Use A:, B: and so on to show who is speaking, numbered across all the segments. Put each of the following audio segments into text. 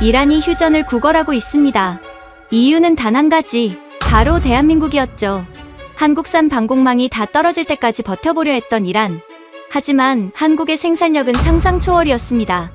A: 이란이 휴전을 구걸하고 있습니다. 이유는 단 한 가지, 바로 대한민국이었죠. 한국산 방공망이 다 떨어질 때까지 버텨보려 했던 이란. 하지만 한국의 생산력은 상상 초월이었습니다.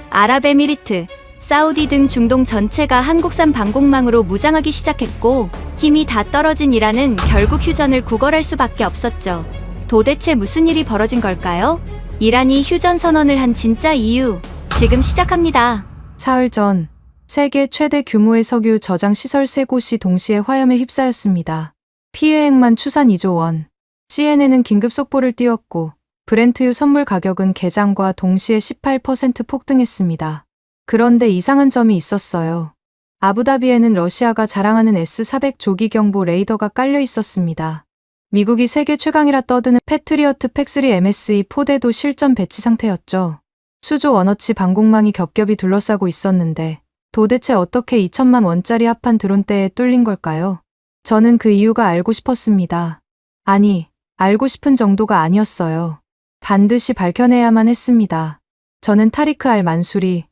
A: 아랍에미리트, 사우디 등 중동 전체가 한국산 방공망으로 무장하기 시작했고 힘이 다 떨어진 이란은 결국 휴전을 구걸할 수밖에 없었죠. 도대체 무슨 일이 벌어진 걸까요? 이란이 휴전 선언을 한 진짜 이유, 지금 시작합니다.
B: 사흘 전 세계 최대 규모의 석유 저장 시설 3곳이 동시에 화염에 휩싸였습니다. 피해액만 추산 2조 원. CNN은 긴급 속보를 띄웠고 브렌트유 선물 가격은 개장과 동시에 18% 폭등했습니다. 그런데 이상한 점이 있었어요. 아부다비에는 러시아가 자랑하는 S-400 조기 경보 레이더가 깔려 있었습니다. 미국이 세계 최강이라 떠드는 패트리어트 팩3 MSE-4대도 실전 배치 상태였죠. 수조 원어치 방공망이 겹겹이 둘러싸고 있었는데 도대체 어떻게 2천만 원짜리 합판 드론대에 뚫린 걸까요? 저는 그 이유가 알고 싶었습니다. 아니, 알고 싶은 정도가 아니었어요. 반드시 밝혀내야만 했습니다. 저는 타리크 알 만수리,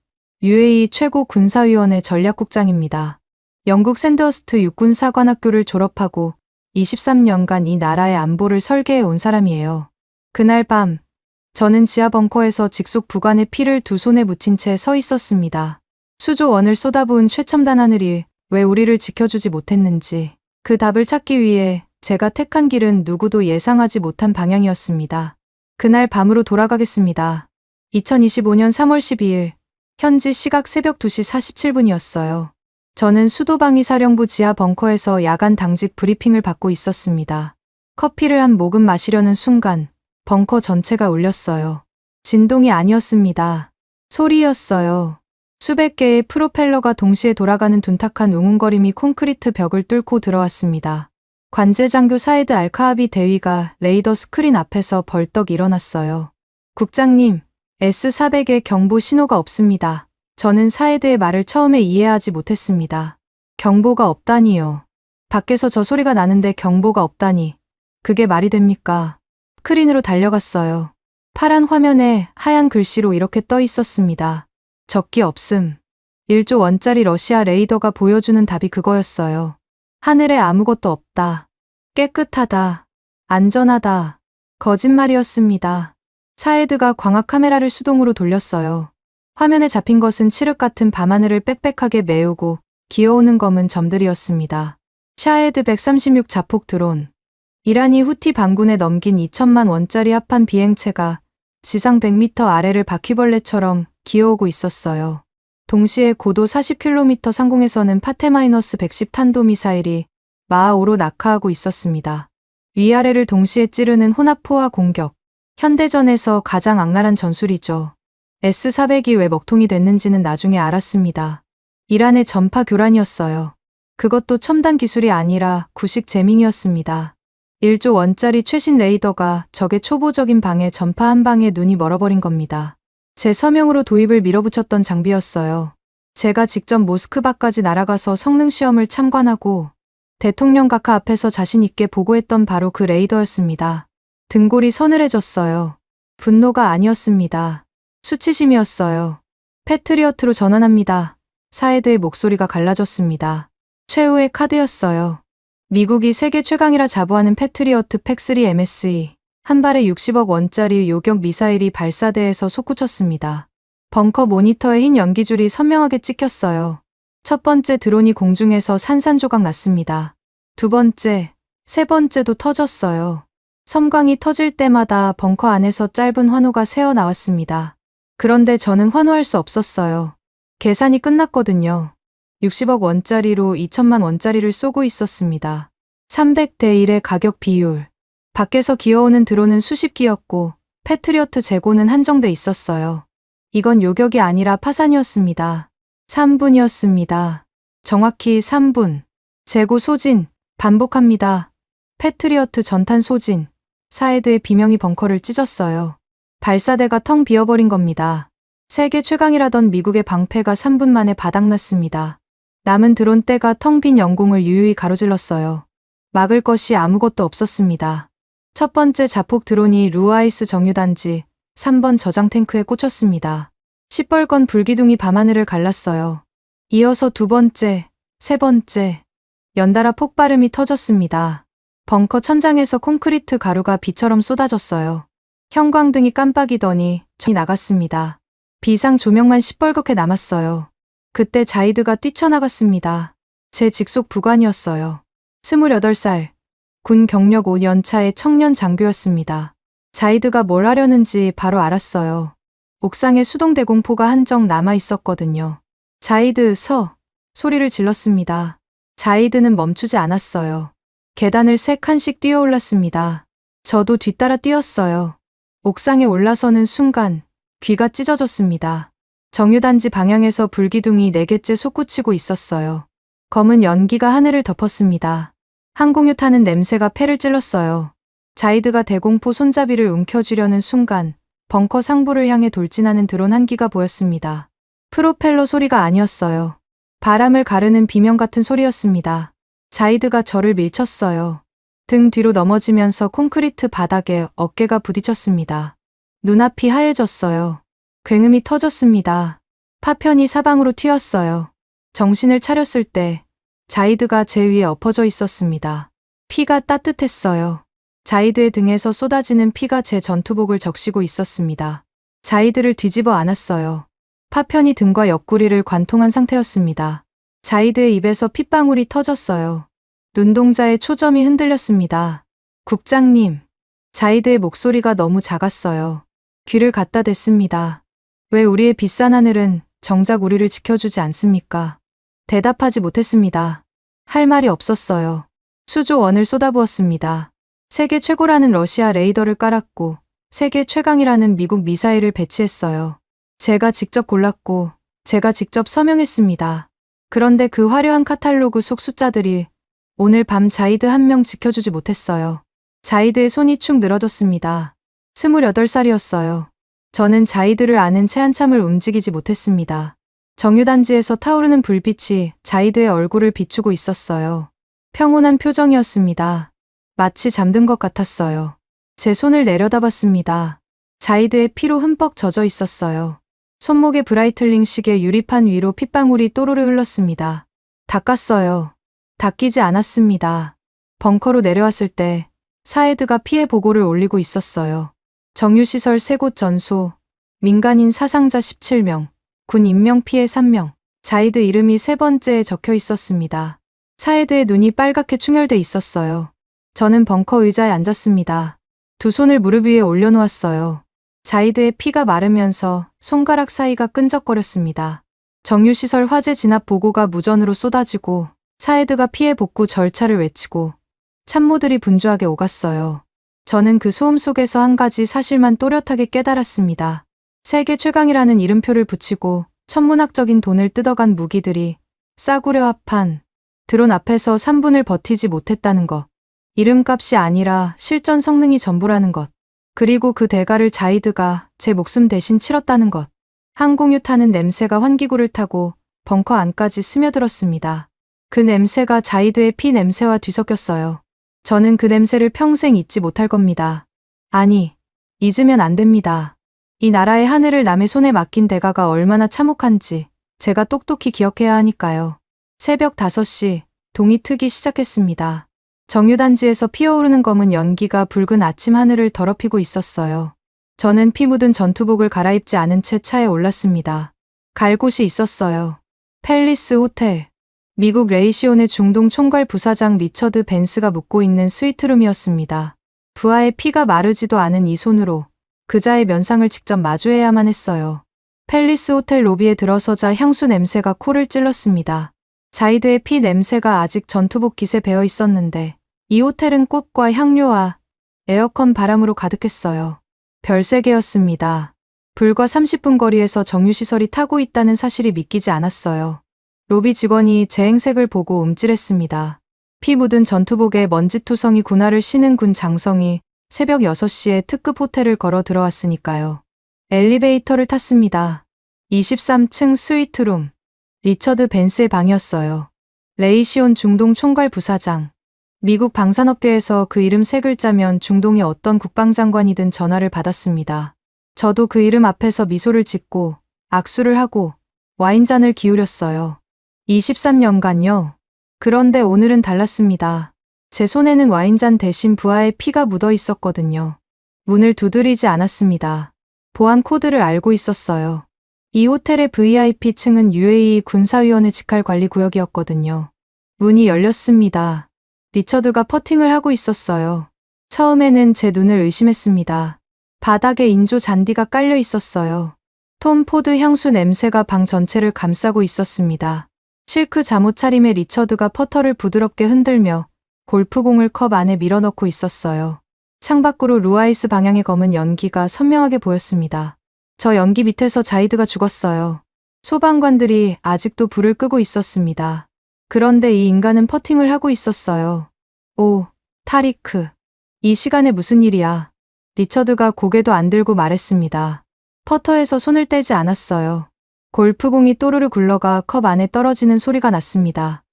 B: UAE 최고 군사위원회 전략국장입니다. 영국 샌더스트 육군사관학교를 졸업하고 23년간 이 나라의 안보를 설계해 온 사람이에요. 그날 밤, 저는 지하 벙커에서 직속 부관에 피를 두 손에 묻힌 채 서 있었습니다. 수조 원을 쏟아부은 최첨단 하늘이 왜 우리를 지켜주지 못했는지 그 답을 찾기 위해 제가 택한 길은 누구도 예상하지 못한 방향이었습니다. 그날 밤으로 돌아가겠습니다. 2025년 3월 12일, 현지 시각 새벽 2시 47분이었어요. 저는 수도방위 사령부 지하 벙커에서 야간 당직 브리핑을 받고 있었습니다. 커피를 한 모금 마시려는 순간 벙커 전체가 울렸어요. 진동이 아니었습니다. 소리였어요. 수백 개의 프로펠러가 동시에 돌아가는 둔탁한 웅웅거림이 콘크리트 벽을 뚫고 들어왔습니다. 관제장교 사이드 알카아비 대위가 레이더 스크린 앞에서 벌떡 일어났어요. 국장님, S-400에 경보 신호가 없습니다. 저는 사이드의 말을 처음에 이해하지 못했습니다. 경보가 없다니요. 밖에서 저 소리가 나는데 경보가 없다니. 그게 말이 됩니까? 스크린으로 달려갔어요. 파란 화면에 하얀 글씨로 이렇게 떠 있었습니다. 적기 없음. 1조 원짜리 러시아 레이더가 보여주는 답이 그거였어요. 하늘에 아무것도 없다. 깨끗하다. 안전하다. 거짓말이었습니다. 사이드가 광학 카메라를 수동으로 돌렸어요. 화면에 잡힌 것은 칠흑 같은 밤하늘을 빽빽하게 메우고 기어오는 검은 점들이었습니다. 샤헤드 136 자폭 드론. 이란이 후티 반군에 넘긴 2천만 원짜리 합판 비행체가 지상 100m 아래를 바퀴벌레처럼 기어오고 있었어요. 동시에 고도 40km 상공에서는 파테마이너스 110 탄도미사일이 마하5로 낙하하고 있었습니다. 위아래를 동시에 찌르는 혼합포화 공격. 현대전에서 가장 악랄한 전술이죠. S-400이 왜 먹통이 됐는지는 나중에 알았습니다. 이란의 전파 교란이었어요. 그것도 첨단 기술이 아니라 구식 재밍이었습니다. 1조 원짜리 최신 레이더가 적의 초보적인 방에 전파 한 방에 눈이 멀어버린 겁니다. 제 서명으로 도입을 밀어붙였던 장비였어요. 제가 직접 모스크바까지 날아가서 성능 시험을 참관하고 대통령 각하 앞에서 자신 있게 보고했던 바로 그 레이더였습니다. 등골이 서늘해졌어요. 분노가 아니었습니다. 수치심이었어요. 패트리어트로 전환합니다. 사헤드의 목소리가 갈라졌습니다. 최후의 카드였어요. 미국이 세계 최강이라 자부하는 패트리어트 팩3 MSE. 한 발에 60억 원짜리 요격 미사일이 발사대에서 솟구쳤습니다. 벙커 모니터에 흰 연기줄이 선명하게 찍혔어요. 첫 번째 드론이 공중에서 산산조각 났습니다. 두 번째, 세 번째도 터졌어요. 섬광이 터질 때마다 벙커 안에서 짧은 환호가 새어 나왔습니다. 그런데 저는 환호할 수 없었어요. 계산이 끝났거든요. 60억 원짜리로 2천만 원짜리를 쏘고 있었습니다. 300대 1의 가격 비율. 밖에서 기어오는 드론은 수십 기였고 패트리어트 재고는 한정돼 있었어요. 이건 요격이 아니라 파산이었습니다. 3분이었습니다. 정확히 3분. 재고 소진. 반복합니다. 패트리어트 전탄 소진. 사헤드의 비명이 벙커를 찢었어요. 발사대가 텅 비어버린 겁니다. 세계 최강이라던 미국의 방패가 3분 만에 바닥났습니다. 남은 드론대가 텅 빈 영공을 유유히 가로질렀어요. 막을 것이 아무것도 없었습니다. 첫 번째 자폭 드론이 루아이스 정유단지 3번 저장 탱크에 꽂혔습니다. 시뻘건 불기둥이 밤하늘을 갈랐어요. 이어서 두 번째, 세 번째, 연달아 폭발음이 터졌습니다. 벙커 천장에서 콘크리트 가루가 비처럼 쏟아졌어요. 형광등이 깜빡이더니 전이 나갔습니다. 비상 조명만 시뻘겋게 남았어요. 그때 자이드가 뛰쳐나갔습니다. 제 직속 부관이었어요. 28살, 군 경력 5년 차의 청년 장교였습니다. 자이드가 뭘 하려는지 바로 알았어요. 옥상에 수동 대공포가 한정 남아 있었거든요. 자이드 서! 소리를 질렀습니다. 자이드는 멈추지 않았어요. 계단을 3칸씩 뛰어올랐습니다. 저도 뒤따라 뛰었어요. 옥상에 올라서는 순간 귀가 찢어졌습니다. 정유단지 방향에서 불기둥이 4개째 솟구치고 있었어요. 검은 연기가 하늘을 덮었습니다. 항공유 타는 냄새가 폐를 찔렀어요. 자이드가 대공포 손잡이를 움켜쥐려는 순간 벙커 상부를 향해 돌진하는 드론 한 기가 보였습니다. 프로펠러 소리가 아니었어요. 바람을 가르는 비명 같은 소리였습니다. 자이드가 저를 밀쳤어요. 등 뒤로 넘어지면서 콘크리트 바닥에 어깨가 부딪혔습니다. 눈앞이 하얘졌어요. 굉음이 터졌습니다. 파편이 사방으로 튀었어요. 정신을 차렸을 때 자이드가 제 위에 엎어져 있었습니다. 피가 따뜻했어요. 자이드의 등에서 쏟아지는 피가 제 전투복을 적시고 있었습니다. 자이드를 뒤집어 안았어요. 파편이 등과 옆구리를 관통한 상태였습니다. 자이드의 입에서 핏방울이 터졌어요. 눈동자의 초점이 흔들렸습니다. 국장님. 자이드의 목소리가 너무 작았어요. 귀를 갖다 댔습니다. 왜 우리의 비싼 하늘은 정작 우리를 지켜주지 않습니까? 대답하지 못했습니다. 할 말이 없었어요. 수조 원을 쏟아부었습니다. 세계 최고라는 러시아 레이더를 깔았고 세계 최강이라는 미국 미사일을 배치했어요. 제가 직접 골랐고 제가 직접 서명했습니다. 그런데 그 화려한 카탈로그 속 숫자들이 오늘 밤 자이드 한 명 지켜주지 못했어요. 자이드의 손이 축 늘어졌습니다. 28살이었어요. 저는 자이드를 아는 채 한참을 움직이지 못했습니다. 정유단지에서 타오르는 불빛이 자이드의 얼굴을 비추고 있었어요. 평온한 표정이었습니다. 마치 잠든 것 같았어요. 제 손을 내려다봤습니다. 자이드의 피로 흠뻑 젖어 있었어요. 손목의 브라이틀링 시계 유리판 위로 핏방울이 또르르 흘렀습니다. 닦았어요. 닦이지 않았습니다. 벙커로 내려왔을 때 사헤드가 피해 보고를 올리고 있었어요. 정유시설 3곳 전소, 민간인 사상자 17명, 군 인명피해 3명, 자이드 이름이 3번째에 적혀 있었습니다. 사헤드의 눈이 빨갛게 충혈돼 있었어요. 저는 벙커 의자에 앉았습니다. 두 손을 무릎 위에 올려놓았어요. 자이드의 피가 마르면서 손가락 사이가 끈적거렸습니다. 정유시설 화재 진압 보고가 무전으로 쏟아지고 사헤드가 피해 복구 절차를 외치고 참모들이 분주하게 오갔어요. 저는 그 소음 속에서 한 가지 사실만 또렷하게 깨달았습니다. 세계 최강이라는 이름표를 붙이고 천문학적인 돈을 뜯어간 무기들이 싸구려 합한 드론 앞에서 3분을 버티지 못했다는 것. 이름값이 아니라 실전 성능이 전부라는 것. 그리고 그 대가를 자이드가 제 목숨 대신 치렀다는 것. 항공유 타는 냄새가 환기구를 타고 벙커 안까지 스며들었습니다. 그 냄새가 자이드의 피 냄새와 뒤섞였어요. 저는 그 냄새를 평생 잊지 못할 겁니다. 아니, 잊으면 안 됩니다. 이 나라의 하늘을 남의 손에 맡긴 대가가 얼마나 참혹한지 제가 똑똑히 기억해야 하니까요. 새벽 5시, 동이 트기 시작했습니다. 정유단지에서 피어오르는 검은 연기가 붉은 아침 하늘을 더럽히고 있었어요. 저는 피 묻은 전투복을 갈아입지 않은 채 차에 올랐습니다. 갈 곳이 있었어요. 팰리스 호텔. 미국 레이시온의 중동 총괄 부사장 리처드 벤스가 묵고 있는 스위트룸이었습니다. 부하의 피가 마르지도 않은 이 손으로 그자의 면상을 직접 마주해야만 했어요. 팰리스 호텔 로비에 들어서자 향수 냄새가 코를 찔렀습니다. 자이드의 피 냄새가 아직 전투복 깃에 배어 있었는데 이 호텔은 꽃과 향료와 에어컨 바람으로 가득했어요. 별세계였습니다. 불과 30분 거리에서 정유시설이 타고 있다는 사실이 믿기지 않았어요. 로비 직원이 제 행색을 보고 움찔했습니다. 피 묻은 전투복에 먼지투성이 군화를 신은 군 장성이 새벽 6시에 특급 호텔을 걸어 들어왔으니까요. 엘리베이터를 탔습니다. 23층 스위트룸. 리처드 벤스의 방이었어요. 레이시온 중동 총괄 부사장. 미국 방산업계에서 그 이름 3글자면 중동의 어떤 국방장관이든 전화를 받았습니다. 저도 그 이름 앞에서 미소를 짓고 악수를 하고 와인잔을 기울였어요. 23년간요. 그런데 오늘은 달랐습니다. 제 손에는 와인잔 대신 부하의 피가 묻어 있었거든요. 문을 두드리지 않았습니다. 보안 코드를 알고 있었어요. 이 호텔의 VIP층은 UAE 군사위원회 직할관리구역이었거든요. 문이 열렸습니다. 리처드가 퍼팅을 하고 있었어요. 처음에는 제 눈을 의심했습니다. 바닥에 인조 잔디가 깔려 있었어요. 톰 포드 향수 냄새가 방 전체를 감싸고 있었습니다. 실크 잠옷 차림의 리처드가 퍼터를 부드럽게 흔들며 골프공을 컵 안에 밀어넣고 있었어요. 창밖으로 루아이스 방향의 검은 연기가 선명하게 보였습니다. 저 연기 밑에서 자이드가 죽었어요. 소방관들이 아직도 불을 끄고 있었습니다. 그런데 이 인간은 퍼팅을 하고 있었어요. 오, 타리크. 이 시간에 무슨 일이야? 리처드가 고개도 안 들고 말했습니다. 퍼터에서 손을 떼지 않았어요. 골프공이 또르르 굴러가 컵 안에 떨어지는 소리가 났습니다.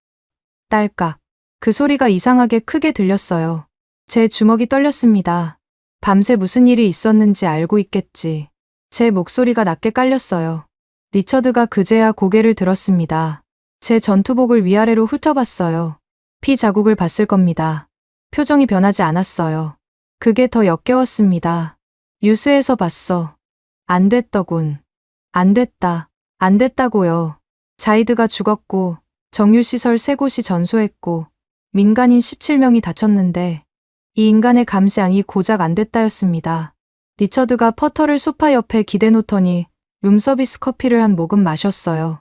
B: 딸깍. 그 소리가 이상하게 크게 들렸어요. 제 주먹이 떨렸습니다. 밤새 무슨 일이 있었는지 알고 있겠지. 제 목소리가 낮게 깔렸어요. 리처드가 그제야 고개를 들었습니다. 제 전투복을 위아래로 훑어봤어요. 피 자국을 봤을 겁니다. 표정이 변하지 않았어요. 그게 더 역겨웠습니다. 뉴스에서 봤어. 안 됐더군. 안 됐다. 안 됐다고요. 자이드가 죽었고 정유시설 3곳이 전소했고 민간인 17명이 다쳤는데 이 인간의 감시양이 고작 안 됐다였습니다. 리처드가 퍼터를 소파 옆에 기대 놓더니 룸서비스 커피를 한 모금 마셨어요.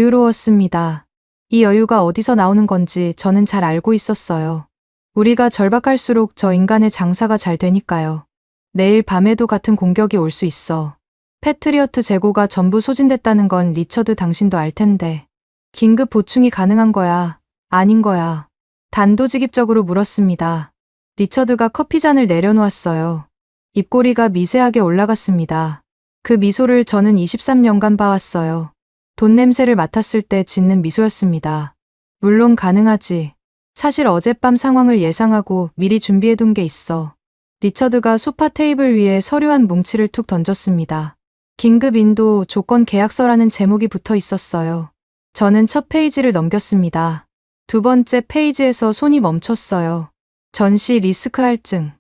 B: 여유로웠습니다. 이 여유가 어디서 나오는 건지 저는 잘 알고 있었어요. 우리가 절박할수록 저 인간의 장사가 잘 되니까요. 내일 밤에도 같은 공격이 올 수 있어. 패트리어트 재고가 전부 소진됐다는 건 리처드 당신도 알 텐데. 긴급 보충이 가능한 거야? 아닌 거야? 단도직입적으로 물었습니다. 리처드가 커피잔을 내려놓았어요. 입꼬리가 미세하게 올라갔습니다. 그 미소를 저는 23년간 봐왔어요. 돈 냄새를 맡았을 때 짓는 미소였습니다. 물론 가능하지. 사실 어젯밤 상황을 예상하고 미리 준비해둔 게 있어. 리처드가 소파 테이블 위에 서류 한 뭉치를 툭 던졌습니다. 긴급 인도 조건 계약서라는 제목이 붙어 있었어요. 저는 첫 페이지를 넘겼습니다. 두 번째 페이지에서 손이 멈췄어요. 전시 리스크 할증.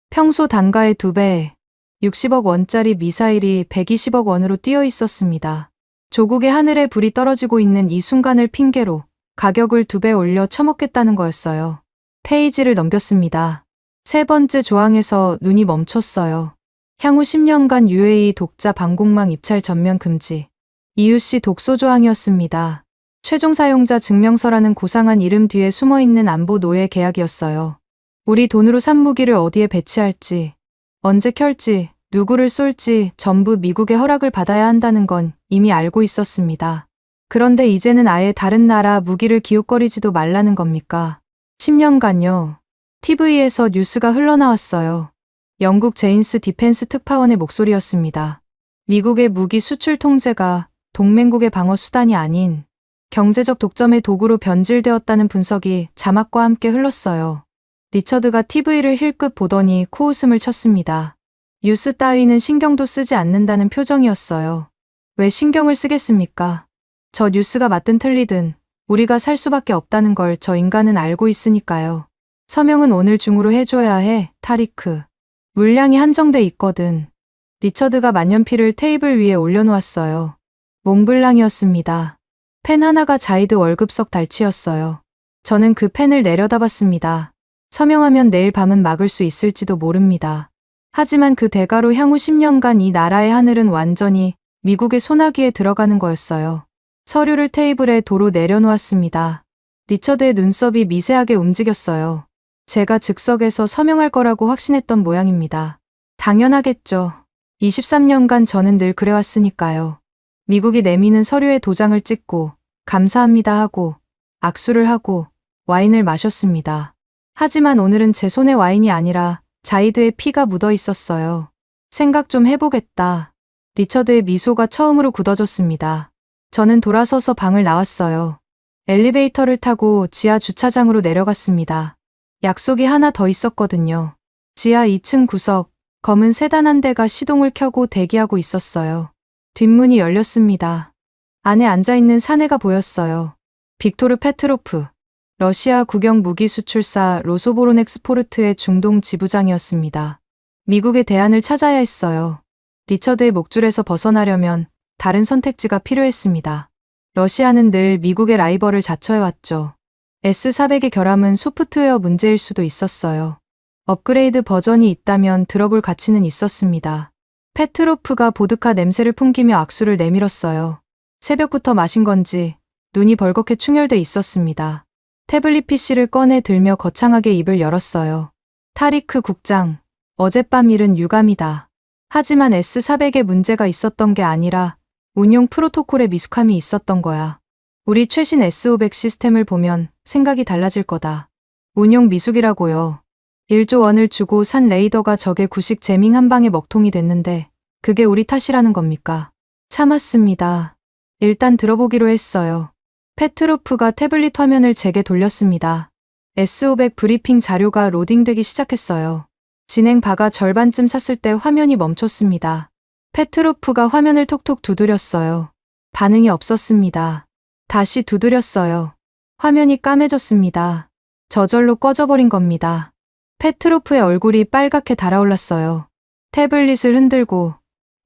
B: 평소 단가의 2배, 60억 원짜리 미사일이 120억 원으로 뛰어 있었습니다. 조국의 하늘에 불이 떨어지고 있는 이 순간을 핑계로 가격을 2배 올려 처먹겠다는 거였어요. 페이지를 넘겼습니다. 세 번째 조항에서 눈이 멈췄어요. 향후 10년간 UAE 독자 방공망 입찰 전면 금지. 이유씨 독소 조항이었습니다. 최종 사용자 증명서라는 고상한 이름 뒤에 숨어있는 안보 노예 계약이었어요. 우리 돈으로 산 무기를 어디에 배치할지, 언제 켤지, 누구를 쏠지 전부 미국의 허락을 받아야 한다는 건 이미 알고 있었습니다. 그런데 이제는 아예 다른 나라 무기를 기웃거리지도 말라는 겁니까? 10년간요. TV에서 뉴스가 흘러나왔어요. 영국 제인스 디펜스 특파원의 목소리였습니다. 미국의 무기 수출 통제가 동맹국의 방어 수단이 아닌 경제적 독점의 도구로 변질되었다는 분석이 자막과 함께 흘렀어요. 리처드가 TV를 힐끗 보더니 코웃음을 쳤습니다. 뉴스 따위는 신경도 쓰지 않는다는 표정이었어요. 왜 신경을 쓰겠습니까? 저 뉴스가 맞든 틀리든 우리가 살 수밖에 없다는 걸 저 인간은 알고 있으니까요. 서명은 오늘 중으로 해줘야 해, 타리크. 물량이 한정돼 있거든. 리처드가 만년필을 테이블 위에 올려놓았어요. 몽블랑이었습니다. 펜 하나가 자이드 월급석 달치였어요. 저는 그 펜을 내려다봤습니다. 서명하면 내일 밤은 막을 수 있을지도 모릅니다. 하지만 그 대가로 향후 10년간 이 나라의 하늘은 완전히 미국의 소나기에 들어가는 거였어요. 서류를 테이블에 도로 내려놓았습니다. 리처드의 눈썹이 미세하게 움직였어요. 제가 즉석에서 서명할 거라고 확신했던 모양입니다. 당연하겠죠. 23년간 저는 늘 그래왔으니까요. 미국이 내미는 서류에 도장을 찍고 감사합니다 하고 악수를 하고 와인을 마셨습니다. 하지만 오늘은 제 손에 와인이 아니라 자이드의 피가 묻어 있었어요. 생각 좀 해보겠다. 리처드의 미소가 처음으로 굳어졌습니다. 저는 돌아서서 방을 나왔어요. 엘리베이터를 타고 지하 주차장으로 내려갔습니다. 약속이 하나 더 있었거든요. 지하 2층 구석, 검은 세단 한 대가 시동을 켜고 대기하고 있었어요. 뒷문이 열렸습니다. 안에 앉아있는 사내가 보였어요. 빅토르 페트로프, 러시아 국영 무기 수출사 로소보론엑스포르트의 중동 지부장이었습니다. 미국의 대안을 찾아야 했어요. 리처드의 목줄에서 벗어나려면 다른 선택지가 필요했습니다. 러시아는 늘 미국의 라이벌을 자처해왔죠. S400의 결함은 소프트웨어 문제일 수도 있었어요. 업그레이드 버전이 있다면 들어볼 가치는 있었습니다. 페트로프가 보드카 냄새를 풍기며 악수를 내밀었어요. 새벽부터 마신 건지 눈이 벌겋게 충혈돼 있었습니다. 태블릿 PC를 꺼내 들며 거창하게 입을 열었어요. 타리크 국장, 어젯밤 일은 유감이다. 하지만 S400에 문제가 있었던 게 아니라 운용 프로토콜에 미숙함이 있었던 거야. 우리 최신 S500 시스템을 보면 생각이 달라질 거다. 운용 미숙이라고요. 1조 원을 주고 산 레이더가 적의 구식 재밍 한 방에 먹통이 됐는데 그게 우리 탓이라는 겁니까? 참았습니다. 일단 들어보기로 했어요. 페트로프가 태블릿 화면을 제게 돌렸습니다. S500 브리핑 자료가 로딩되기 시작했어요. 진행 바가 절반쯤 찼을 때 화면이 멈췄습니다. 페트로프가 화면을 톡톡 두드렸어요. 반응이 없었습니다. 다시 두드렸어요. 화면이 까매졌습니다. 저절로 꺼져버린 겁니다. 페트로프의 얼굴이 빨갛게 달아올랐어요. 태블릿을 흔들고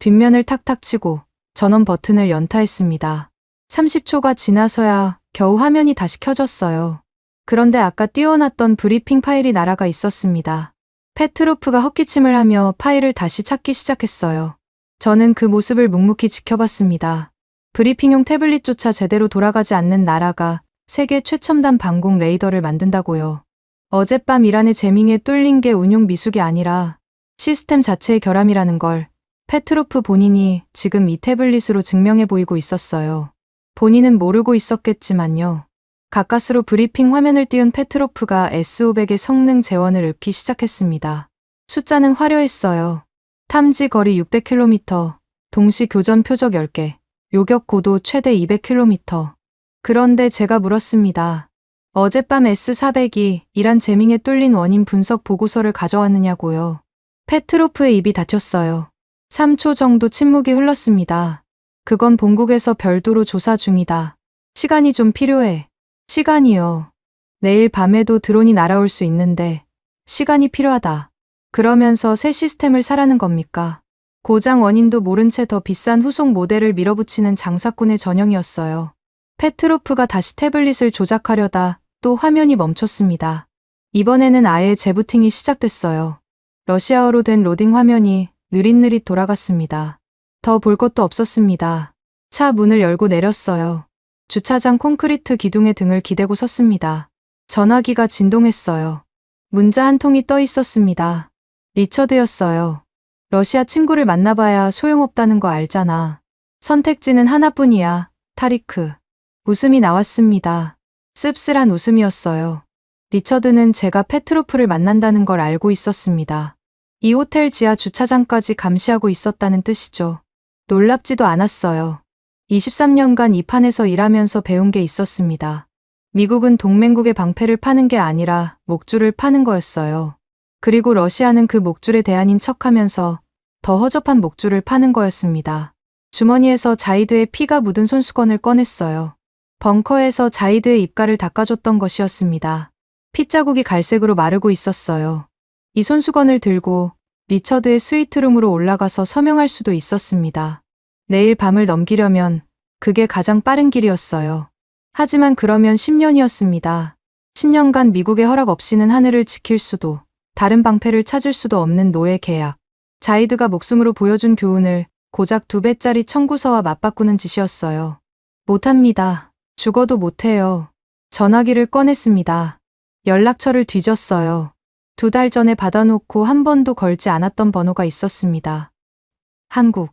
B: 뒷면을 탁탁 치고 전원 버튼을 연타했습니다. 30초가 지나서야 겨우 화면이 다시 켜졌어요. 그런데 아까 띄워놨던 브리핑 파일이 날아가 있었습니다. 페트로프가 헛기침을 하며 파일을 다시 찾기 시작했어요. 저는 그 모습을 묵묵히 지켜봤습니다. 브리핑용 태블릿조차 제대로 돌아가지 않는 나라가 세계 최첨단 방공 레이더를 만든다고요. 어젯밤 이란의 재밍에 뚫린 게 운용 미숙이 아니라 시스템 자체의 결함이라는 걸 페트로프 본인이 지금 이 태블릿으로 증명해 보이고 있었어요. 본인은 모르고 있었겠지만요. 가까스로 브리핑 화면을 띄운 페트로프가 S500의 성능 재원을 읊기 시작했습니다. 숫자는 화려했어요. 탐지 거리 600km, 동시 교전 표적 10개, 요격 고도 최대 200km. 그런데 제가 물었습니다. 어젯밤 S400이 이란 재밍에 뚫린 원인 분석 보고서를 가져왔느냐고요. 페트로프의 입이 닫혔어요. 3초 정도 침묵이 흘렀습니다. 그건 본국에서 별도로 조사 중이다. 시간이 좀 필요해. 시간이요. 내일 밤에도 드론이 날아올 수 있는데 시간이 필요하다. 그러면서 새 시스템을 사라는 겁니까? 고장 원인도 모른 채 더 비싼 후속 모델을 밀어붙이는 장사꾼의 전형이었어요. 페트로프가 다시 태블릿을 조작하려다 또 화면이 멈췄습니다. 이번에는 아예 재부팅이 시작됐어요. 러시아어로 된 로딩 화면이 느릿느릿 돌아갔습니다. 더 볼 것도 없었습니다. 차 문을 열고 내렸어요. 주차장 콘크리트 기둥에 등을 기대고 섰습니다. 전화기가 진동했어요. 문자 한 통이 떠 있었습니다. 리처드였어요. 러시아 친구를 만나봐야 소용없다는 거 알잖아. 선택지는 하나뿐이야, 타리크. 웃음이 나왔습니다. 씁쓸한 웃음이었어요. 리처드는 제가 페트로프를 만난다는 걸 알고 있었습니다. 이 호텔 지하 주차장까지 감시하고 있었다는 뜻이죠. 놀랍지도 않았어요. 23년간 이 판에서 일하면서 배운 게 있었습니다. 미국은 동맹국의 방패를 파는 게 아니라 목줄을 파는 거였어요. 그리고 러시아는 그 목줄의 대안인 척하면서 더 허접한 목줄을 파는 거였습니다. 주머니에서 자이드의 피가 묻은 손수건을 꺼냈어요. 벙커에서 자이드의 입가를 닦아줬던 것이었습니다. 핏자국이 갈색으로 마르고 있었어요. 이 손수건을 들고 리처드의 스위트룸으로 올라가서 서명할 수도 있었습니다. 내일 밤을 넘기려면 그게 가장 빠른 길이었어요. 하지만 그러면 10년이었습니다. 10년간 미국의 허락 없이는 하늘을 지킬 수도 다른 방패를 찾을 수도 없는 노예 계약. 자이드가 목숨으로 보여준 교훈을 고작 2배짜리 청구서와 맞바꾸는 짓이었어요. 못합니다. 죽어도 못해요. 전화기를 꺼냈습니다. 연락처를 뒤졌어요. 2달 전에 받아놓고 한 번도 걸지 않았던 번호가 있었습니다. 한국,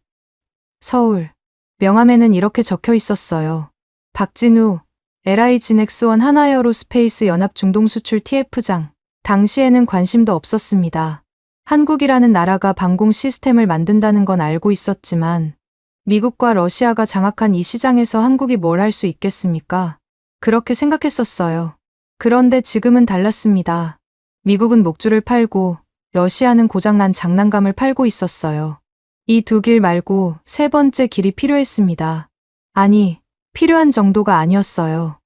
B: 서울. 명함에는 이렇게 적혀 있었어요. 박진우, LIG넥스원 하나에어로스페이스 연합 중동 수출 TF장. 당시에는 관심도 없었습니다. 한국이라는 나라가 방공 시스템을 만든다는 건 알고 있었지만 미국과 러시아가 장악한 이 시장에서 한국이 뭘 할 수 있겠습니까? 그렇게 생각했었어요. 그런데 지금은 달랐습니다. 미국은 목줄을 팔고 러시아는 고장난 장난감을 팔고 있었어요. 이 두 길 말고 세 번째 길이 필요했습니다. 아니, 필요한 정도가 아니었어요.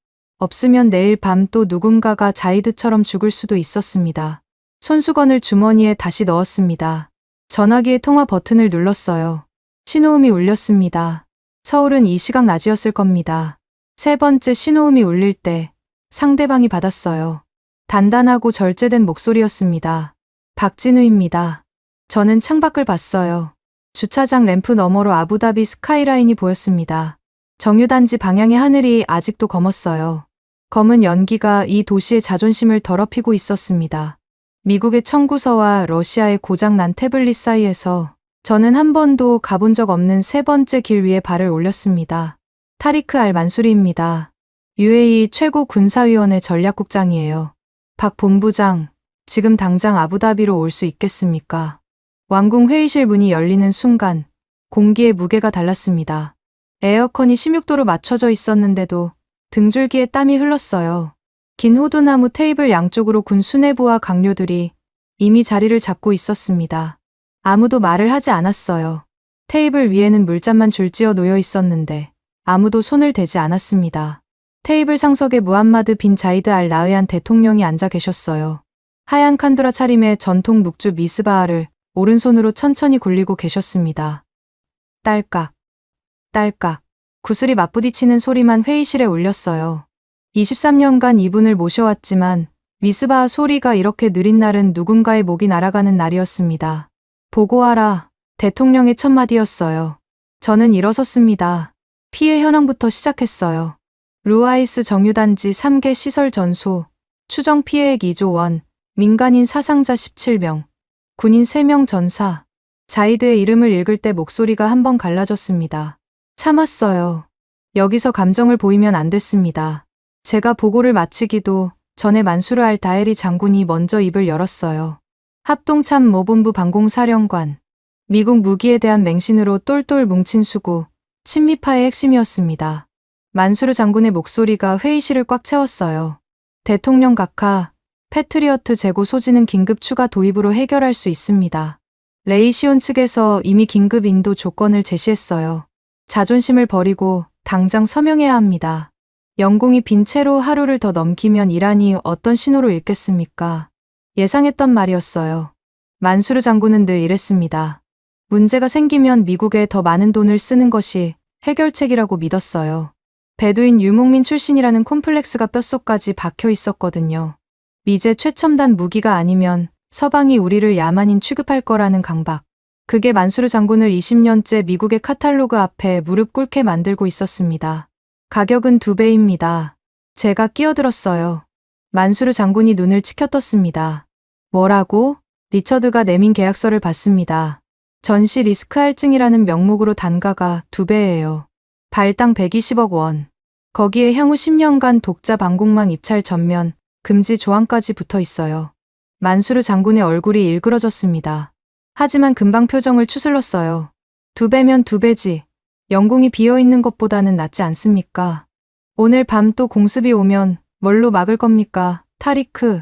B: 없으면 내일 밤 또 누군가가 자이드처럼 죽을 수도 있었습니다. 손수건을 주머니에 다시 넣었습니다. 전화기의 통화 버튼을 눌렀어요. 신호음이 울렸습니다. 서울은 이 시각 낮이었을 겁니다. 세 번째 신호음이 울릴 때 상대방이 받았어요. 단단하고 절제된 목소리였습니다. 박진우입니다. 저는 창밖을 봤어요. 주차장 램프 너머로 아부다비 스카이라인이 보였습니다. 정유단지 방향의 하늘이 아직도 검었어요. 검은 연기가 이 도시의 자존심을 더럽히고 있었습니다. 미국의 청구서와 러시아의 고장난 태블릿 사이에서 저는 한 번도 가본 적 없는 세 번째 길 위에 발을 올렸습니다. 타리크 알 만수리입니다. UAE 최고 군사위원회 전략국장이에요. 박 본부장, 지금 당장 아부다비로 올 수 있겠습니까? 왕궁 회의실 문이 열리는 순간 공기의 무게가 달랐습니다. 에어컨이 16도로 맞춰져 있었는데도 등줄기에 땀이 흘렀어요. 긴 호두나무 테이블 양쪽으로 군 수뇌부와 강료들이 이미 자리를 잡고 있었습니다. 아무도 말을 하지 않았어요. 테이블 위에는 물잔만 줄지어 놓여 있었는데 아무도 손을 대지 않았습니다. 테이블 상석에 무함마드 빈 자이드 알 나흐얀 대통령이 앉아 계셨어요. 하얀 칸두라 차림의 전통 묵주 미스바하를 오른손으로 천천히 굴리고 계셨습니다. 딸깍, 딸깍, 구슬이 맞부딪히는 소리만 회의실에 울렸어요. 23년간 이분을 모셔왔지만 미스바하 소리가 이렇게 느린 날은 누군가의 목이 날아가는 날이었습니다. 보고하라, 대통령의 첫 마디였어요. 저는 일어섰습니다. 피해 현황부터 시작했어요. 루아이스 정유단지 3개 시설 전소, 추정 피해액 2조 원, 민간인 사상자 17명, 군인 3명 전사. 자이드의 이름을 읽을 때 목소리가 한 번 갈라졌습니다. 참았어요. 여기서 감정을 보이면 안 됐습니다. 제가 보고를 마치기도 전에 만수르 알 다에리 장군이 먼저 입을 열었어요. 합동참모본부 방공사령관. 미국 무기에 대한 맹신으로 똘똘 뭉친 수구, 친미파의 핵심이었습니다. 만수르 장군의 목소리가 회의실을 꽉 채웠어요. 대통령 각하, 패트리어트 재고 소지는 긴급 추가 도입으로 해결할 수 있습니다. 레이시온 측에서 이미 긴급 인도 조건을 제시했어요. 자존심을 버리고 당장 서명해야 합니다. 영공이 빈 채로 하루를 더 넘기면 이란이 어떤 신호로 읽겠습니까? 예상했던 말이었어요. 만수르 장군은 늘 이랬습니다. 문제가 생기면 미국에 더 많은 돈을 쓰는 것이 해결책이라고 믿었어요. 베두인 유목민 출신이라는 콤플렉스가 뼛속까지 박혀 있었거든요. 미제 최첨단 무기가 아니면 서방이 우리를 야만인 취급할 거라는 강박. 그게 만수르 장군을 20년째 미국의 카탈로그 앞에 무릎 꿇게 만들고 있었습니다. 가격은 2배입니다. 제가 끼어들었어요. 만수르 장군이 눈을 치켜떴습니다. 뭐라고? 리처드가 내민 계약서를 봤습니다. 전시 리스크 할증이라는 명목으로 단가가 2배예요. 발당 120억 원. 거기에 향후 10년간 독자 방공망 입찰 전면 금지 조항까지 붙어 있어요. 만수르 장군의 얼굴이 일그러졌습니다. 하지만 금방 표정을 추슬렀어요. 2배면 2배지. 영공이 비어있는 것보다는 낫지 않습니까? 오늘 밤 또 공습이 오면 뭘로 막을 겁니까? 타리크.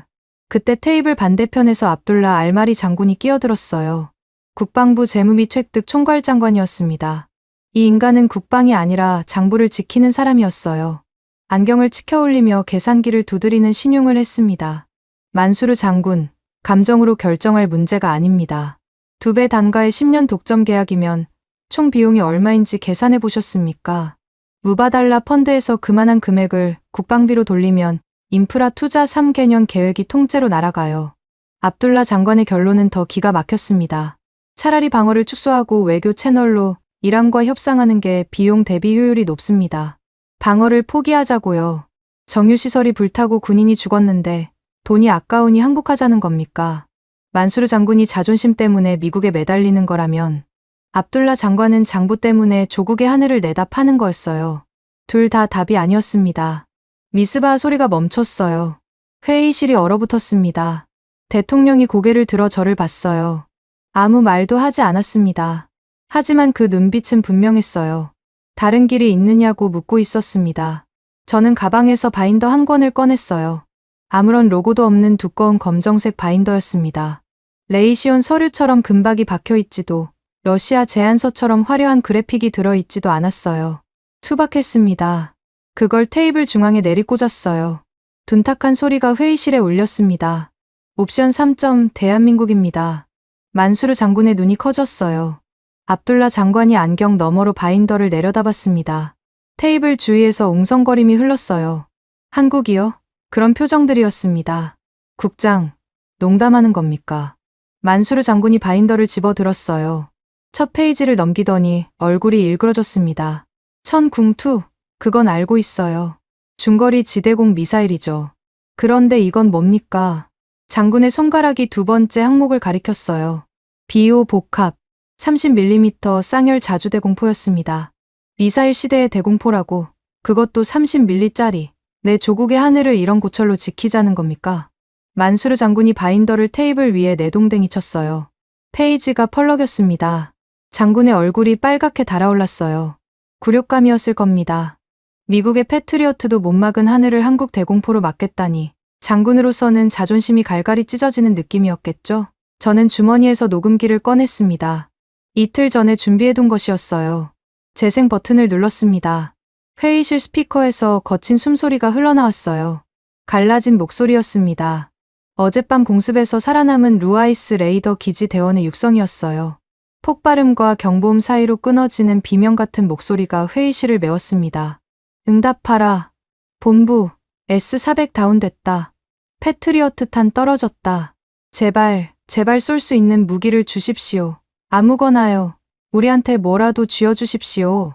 B: 그때 테이블 반대편에서 압둘라 알마리 장군이 끼어들었어요. 국방부 재무 및 획득 총괄장관이었습니다. 이 인간은 국방이 아니라 장부를 지키는 사람이었어요. 안경을 치켜 올리며 계산기를 두드리는 신용을 했습니다. 만수르 장군, 감정으로 결정할 문제가 아닙니다. 2배 단가의 10년 독점 계약이면 총 비용이 얼마인지 계산해 보셨습니까? 무바달라 펀드에서 그만한 금액을 국방비로 돌리면 인프라 투자 3개년 계획이 통째로 날아가요. 압둘라 장관의 결론은 더 기가 막혔습니다. 차라리 방어를 축소하고 외교 채널로 이란과 협상하는 게 비용 대비 효율이 높습니다. 방어를 포기하자고요. 정유시설이 불타고 군인이 죽었는데 돈이 아까우니 항복하자는 겁니까? 만수르 장군이 자존심 때문에 미국에 매달리는 거라면 압둘라 장관은 장부 때문에 조국의 하늘을 내다 파는 거였어요. 둘 다 답이 아니었습니다. 미스바하 소리가 멈췄어요. 회의실이 얼어붙었습니다. 대통령이 고개를 들어 저를 봤어요. 아무 말도 하지 않았습니다. 하지만 그 눈빛은 분명했어요. 다른 길이 있느냐고 묻고 있었습니다. 저는 가방에서 바인더 한 권을 꺼냈어요. 아무런 로고도 없는 두꺼운 검정색 바인더였습니다. 레이시온 서류처럼 금박이 박혀있지도 러시아 제안서처럼 화려한 그래픽이 들어있지도 않았어요. 투박했습니다. 그걸 테이블 중앙에 내리꽂았어요. 둔탁한 소리가 회의실에 울렸습니다. 옵션 3점 대한민국입니다. 만수르 장군의 눈이 커졌어요. 압둘라 장관이 안경 너머로 바인더를 내려다봤습니다. 테이블 주위에서 웅성거림이 흘렀어요. 한국이요? 그런 표정들이었습니다. 국장, 농담하는 겁니까? 만수르 장군이 바인더를 집어들었어요. 첫 페이지를 넘기더니 얼굴이 일그러졌습니다. 천궁2, 그건 알고 있어요. 중거리 지대공 미사일이죠. 그런데 이건 뭡니까? 장군의 손가락이 두 번째 항목을 가리켰어요. 비오 복합 30mm 쌍열 자주대공포였습니다. 미사일 시대의 대공포라고, 그것도 30mm짜리. 내 조국의 하늘을 이런 고철로 지키자는 겁니까? 만수르 장군이 바인더를 테이블 위에 내동댕이 쳤어요. 페이지가 펄럭였습니다. 장군의 얼굴이 빨갛게 달아올랐어요. 굴욕감이었을 겁니다. 미국의 패트리어트도 못 막은 하늘을 한국 대공포로 막겠다니, 장군으로서는 자존심이 갈갈이 찢어지는 느낌이었겠죠? 저는 주머니에서 녹음기를 꺼냈습니다. 이틀 전에 준비해둔 것이었어요. 재생 버튼을 눌렀습니다. 회의실 스피커에서 거친 숨소리가 흘러나왔어요. 갈라진 목소리였습니다. 어젯밤 공습에서 살아남은 루아이스 레이더 기지 대원의 육성이었어요. 폭발음과 경보음 사이로 끊어지는 비명 같은 목소리가 회의실을 메웠습니다. 응답하라. 본부, S400 다운됐다. 패트리어트 탄 떨어졌다. 제발 쏠 수 있는 무기를 주십시오. 아무거나요. 우리한테 뭐라도 쥐어주십시오.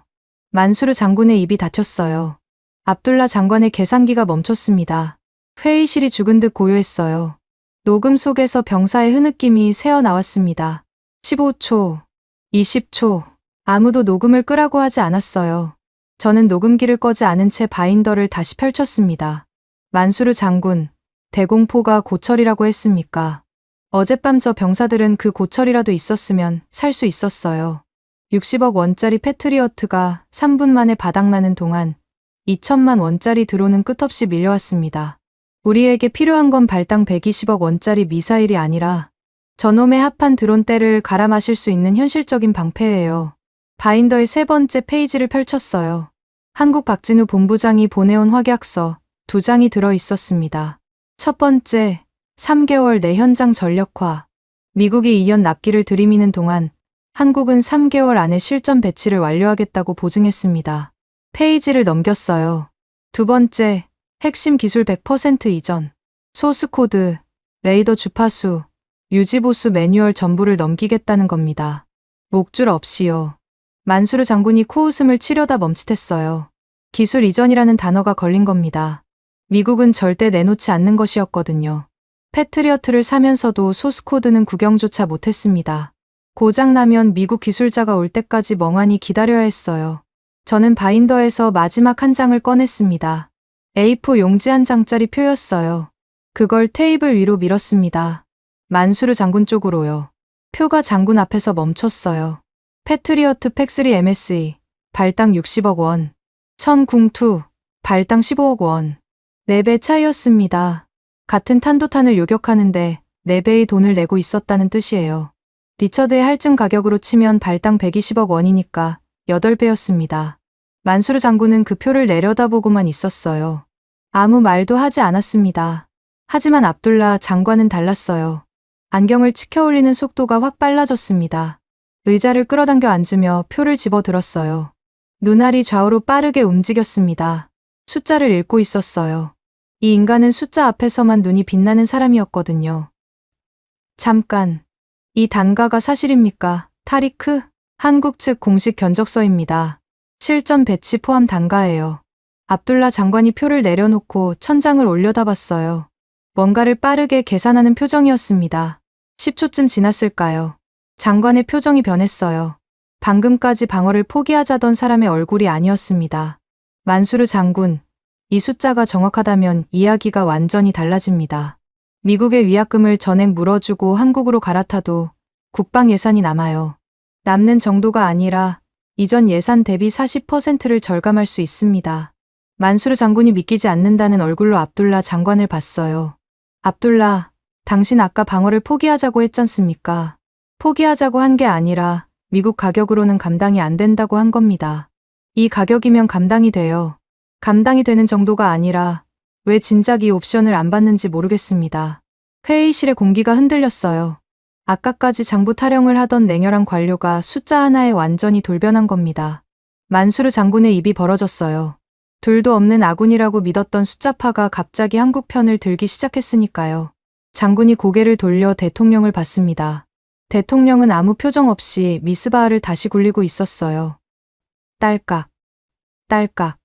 B: 만수르 장군의 입이 닫혔어요. 압둘라 장관의 계산기가 멈췄습니다. 회의실이 죽은 듯 고요했어요. 녹음 속에서 병사의 흐느낌이 새어나왔습니다. 15초, 20초, 아무도 녹음을 끄라고 하지 않았어요. 저는 녹음기를 꺼지 않은 채 바인더를 다시 펼쳤습니다. 만수르 장군, 대공포가 고철이라고 했습니까? 어젯밤 저 병사들은 그 고철이라도 있었으면 살 수 있었어요. 60억 원짜리 패트리어트가 3분 만에 바닥나는 동안 2천만 원짜리 드론은 끝없이 밀려왔습니다. 우리에게 필요한 건 발당 120억 원짜리 미사일이 아니라 저놈의 합한 드론대를 갈아 마실 수 있는 현실적인 방패예요. 바인더의 세 번째 페이지를 펼쳤어요. 한국 박진우 본부장이 보내온 확약서 2장이 들어 있었습니다. 첫 번째, 3개월 내 현장 전력화. 미국이 이연 납기를 들이미는 동안 한국은 3개월 안에 실전 배치를 완료하겠다고 보증했습니다. 페이지를 넘겼어요. 두 번째, 핵심 기술 100% 이전. 소스코드, 레이더 주파수, 유지보수 매뉴얼 전부를 넘기겠다는 겁니다. 목줄 없이요. 만수르 장군이 코웃음을 치려다 멈칫했어요. 기술 이전이라는 단어가 걸린 겁니다. 미국은 절대 내놓지 않는 것이었거든요. 패트리어트를 사면서도 소스코드는 구경조차 못했습니다. 고장나면 미국 기술자가 올 때까지 멍하니 기다려야 했어요. 저는 바인더에서 마지막 한 장을 꺼냈습니다. A4 용지 한 장짜리 표였어요. 그걸 테이블 위로 밀었습니다. 만수르 장군 쪽으로요. 표가 장군 앞에서 멈췄어요. 패트리어트 팩3 MSE, 발당 60억 원. 천궁2, 발당 15억 원. 4배 차이였습니다. 같은 탄도탄을 요격하는데 4배의 돈을 내고 있었다는 뜻이에요. 리처드의 할증 가격으로 치면 발당 120억 원이니까 8배였습니다. 만수르 장군은 그 표를 내려다보고만 있었어요. 아무 말도 하지 않았습니다. 하지만 압둘라 장관은 달랐어요. 안경을 치켜 올리는 속도가 확 빨라졌습니다. 의자를 끌어당겨 앉으며 표를 집어들었어요. 눈알이 좌우로 빠르게 움직였습니다. 숫자를 읽고 있었어요. 이 인간은 숫자 앞에서만 눈이 빛나는 사람이었거든요. 잠깐, 이 단가가 사실입니까? 타리크? 한국 측 공식 견적서입니다. 실전 배치 포함 단가예요. 압둘라 장관이 표를 내려놓고 천장을 올려다봤어요. 뭔가를 빠르게 계산하는 표정이었습니다. 10초쯤 지났을까요? 장관의 표정이 변했어요. 방금까지 방어를 포기하자던 사람의 얼굴이 아니었습니다. 만수르 장군, 이 숫자가 정확하다면 이야기가 완전히 달라집니다. 미국의 위약금을 전액 물어주고 한국으로 갈아타도 국방 예산이 남아요. 남는 정도가 아니라 이전 예산 대비 40%를 절감할 수 있습니다. 만수르 장군이 믿기지 않는다는 얼굴로 압둘라 장관을 봤어요. 압둘라, 당신 아까 방어를 포기하자고 했잖습니까? 포기하자고 한 게 아니라 미국 가격으로는 감당이 안 된다고 한 겁니다. 이 가격이면 감당이 돼요. 감당이 되는 정도가 아니라 왜 진작 이 옵션을 안 받는지 모르겠습니다. 회의실의 공기가 흔들렸어요. 아까까지 장부 타령을 하던 냉혈한 관료가 숫자 하나에 완전히 돌변한 겁니다. 만수르 장군의 입이 벌어졌어요. 둘도 없는 아군이라고 믿었던 숫자파가 갑자기 한국 편을 들기 시작했으니까요. 장군이 고개를 돌려 대통령을 봤습니다. 대통령은 아무 표정 없이 미스바흐를 다시 굴리고 있었어요. 딸깍, 딸깍,